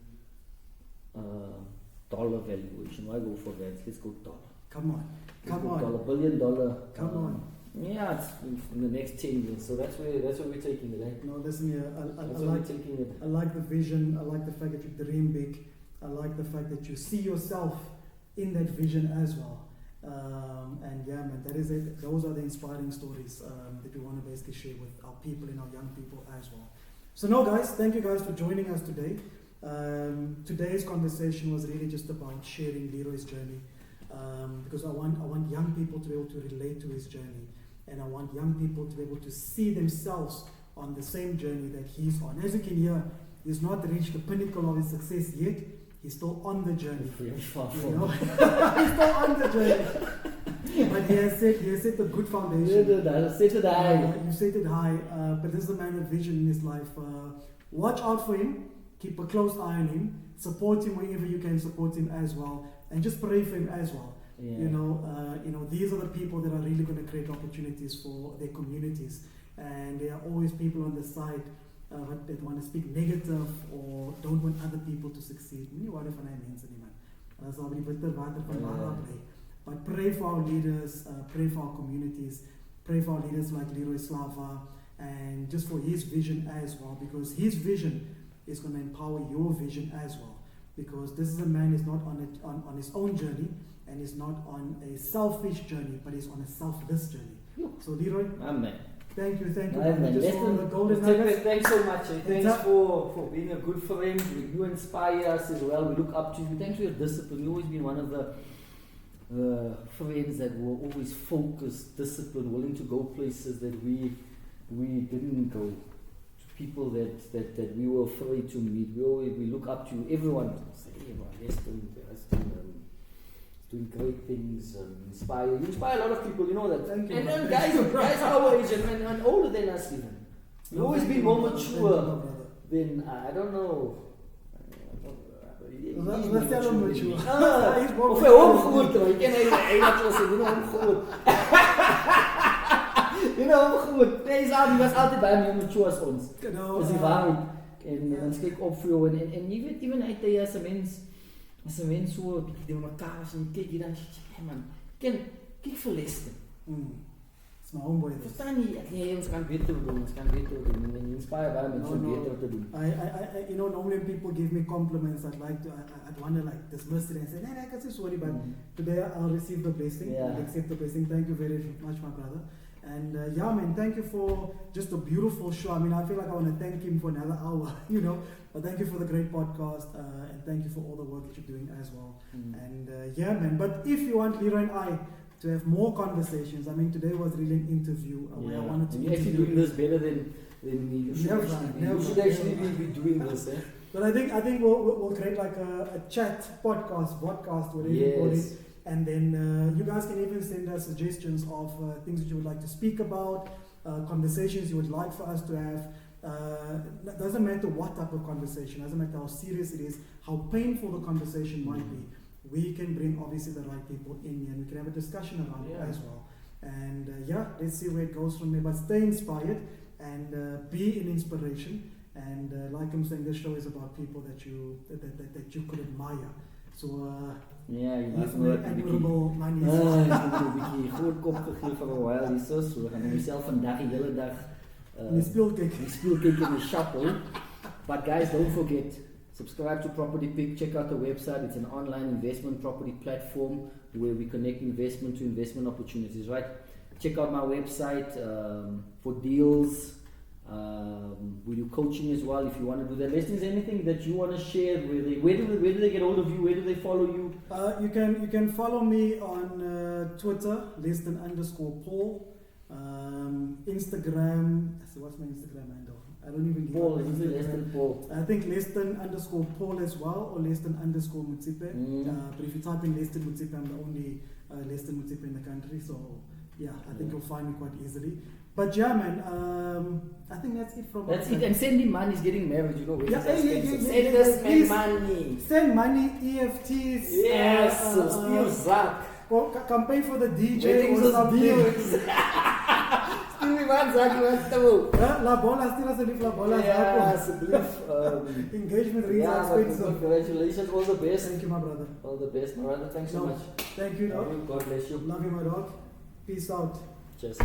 dollar valuation. Why go for that? Let's go dollar. Come on. $1 billion. Come on. Yeah, it's in the next 10 years. So that's where we're taking it. Eh? No, listen here. I I like the vision. I like the fact that you dream big. I like the fact that you see yourself in that vision as well. And yeah, man, that is it. Those are the inspiring stories that we want to basically share with our people and our young people as well. So no, guys, thank you guys for joining us today. Today's conversation was really just about sharing Leroy's journey, because I want young people to be able to relate to his journey, and I want young people to be able to see themselves on the same journey that he's on. As you can hear, he's not reached the pinnacle of his success yet. He's still on the journey. He's still on the journey. But he has set a good foundation. Set it high. You set it high. But this is a man with vision in his life. Watch out for him. Keep a close eye on him. Support him wherever you can support him as well. And just pray for him as well. Yeah. You know, these are the people that are really going to create opportunities for their communities. And there are always people on the side that want to speak negative or don't want other people to succeed. But pray for our leaders, pray for our communities, pray for our leaders like Leroy Slava, and just for his vision as well, because his vision is going to empower your vision as well. Because this is a man who's not on his own journey, and is not on a selfish journey, but is on a selfless journey. So Leroy, Amen. Thank you. Amen. Leston, thanks so much. Thanks for being a good friend. You inspire us as well. We look up to you. Thanks for your discipline. You've always been one of the friends that were always focused, disciplined, willing to go places that we didn't go. People that we were afraid to meet. We look up to you. Everyone say, Leston doing great things, you inspire a lot of people, you know that. Thank you. And guys our age and older than us even. You've always been more mature than, I don't know. Hy was altyd baie meer mature as ons. Dis die waarheid. En ons kyk op vir jou en jy weet even uit jy as 'n mens so 'n bietjie deur mekaar as jy kyk jy dan sê man, kyk vir Leston. It's my homeboy. Verstaan jy? Nee, ons kan beter doen. En inspire baie mense om beter te doen. I normally when people give me compliments, I'd want to like dismiss it and say, I can say sorry, but today I'll receive the blessing. Yeah. I'll accept the blessing. Thank you very much, my brother. And man, thank you for just a beautiful show. I mean, I feel like I want to thank him for another hour, But thank you for the great podcast, and thank you for all the work that you're doing as well. And man, but if you want Leroy and I to have more conversations, I mean, today was really an interview where I wanted to. You're actually doing this better than me. You should actually be doing this. But I think we'll create like a chat podcast, whatever you call it. And then you guys can even send us suggestions of things that you would like to speak about, conversations you would like for us to have. Doesn't matter what type of conversation, doesn't matter how serious it is, how painful the conversation might be. We can bring obviously the right people in here and we can have a discussion around it as well. And let's see where it goes from there. But stay inspired and be an inspiration. And like I'm saying, this show is about people that you could admire. So you must know admirable man is. Bietjie groot kop gegee vir 'n while hier so gaan myself vandag die hele dag die speelkyk in the shuffle. But guys, don't forget, subscribe to Property Pick, check out the website. It's an online investment property platform where we connect investment to investment opportunities, right? Check out my website for deals. We do coaching as well if you want to do that. Leston, is there anything that you want to share? Where do they get hold of you? Where do they follow you? You can follow me on Twitter, Leston_Paul. Instagram. So what's my Instagram handle? I don't even Paul. Leston Paul. I think Leston_Paul as well, or Leston_Motsepe. But if you type in Leston Motsepe, I'm the only Leston Motsepe in the country. So I think you'll find me quite easily. But man, I think that's it from That's it. And send him money. He's getting married, Send us money. Send money, EFTs. Yes, Steel Zak. Campaign for the DJ or something. Stuur me wat Zak, jy wat toe. La bola, stuur asseblief la bola. Ja, asseblief. Engagement rings are expensive. Congratulations, all the best. Thank you, my brother. All the best, my brother. Thanks so much. Thank you, dog. God bless you. Love you, my dog. Peace out. Cheers.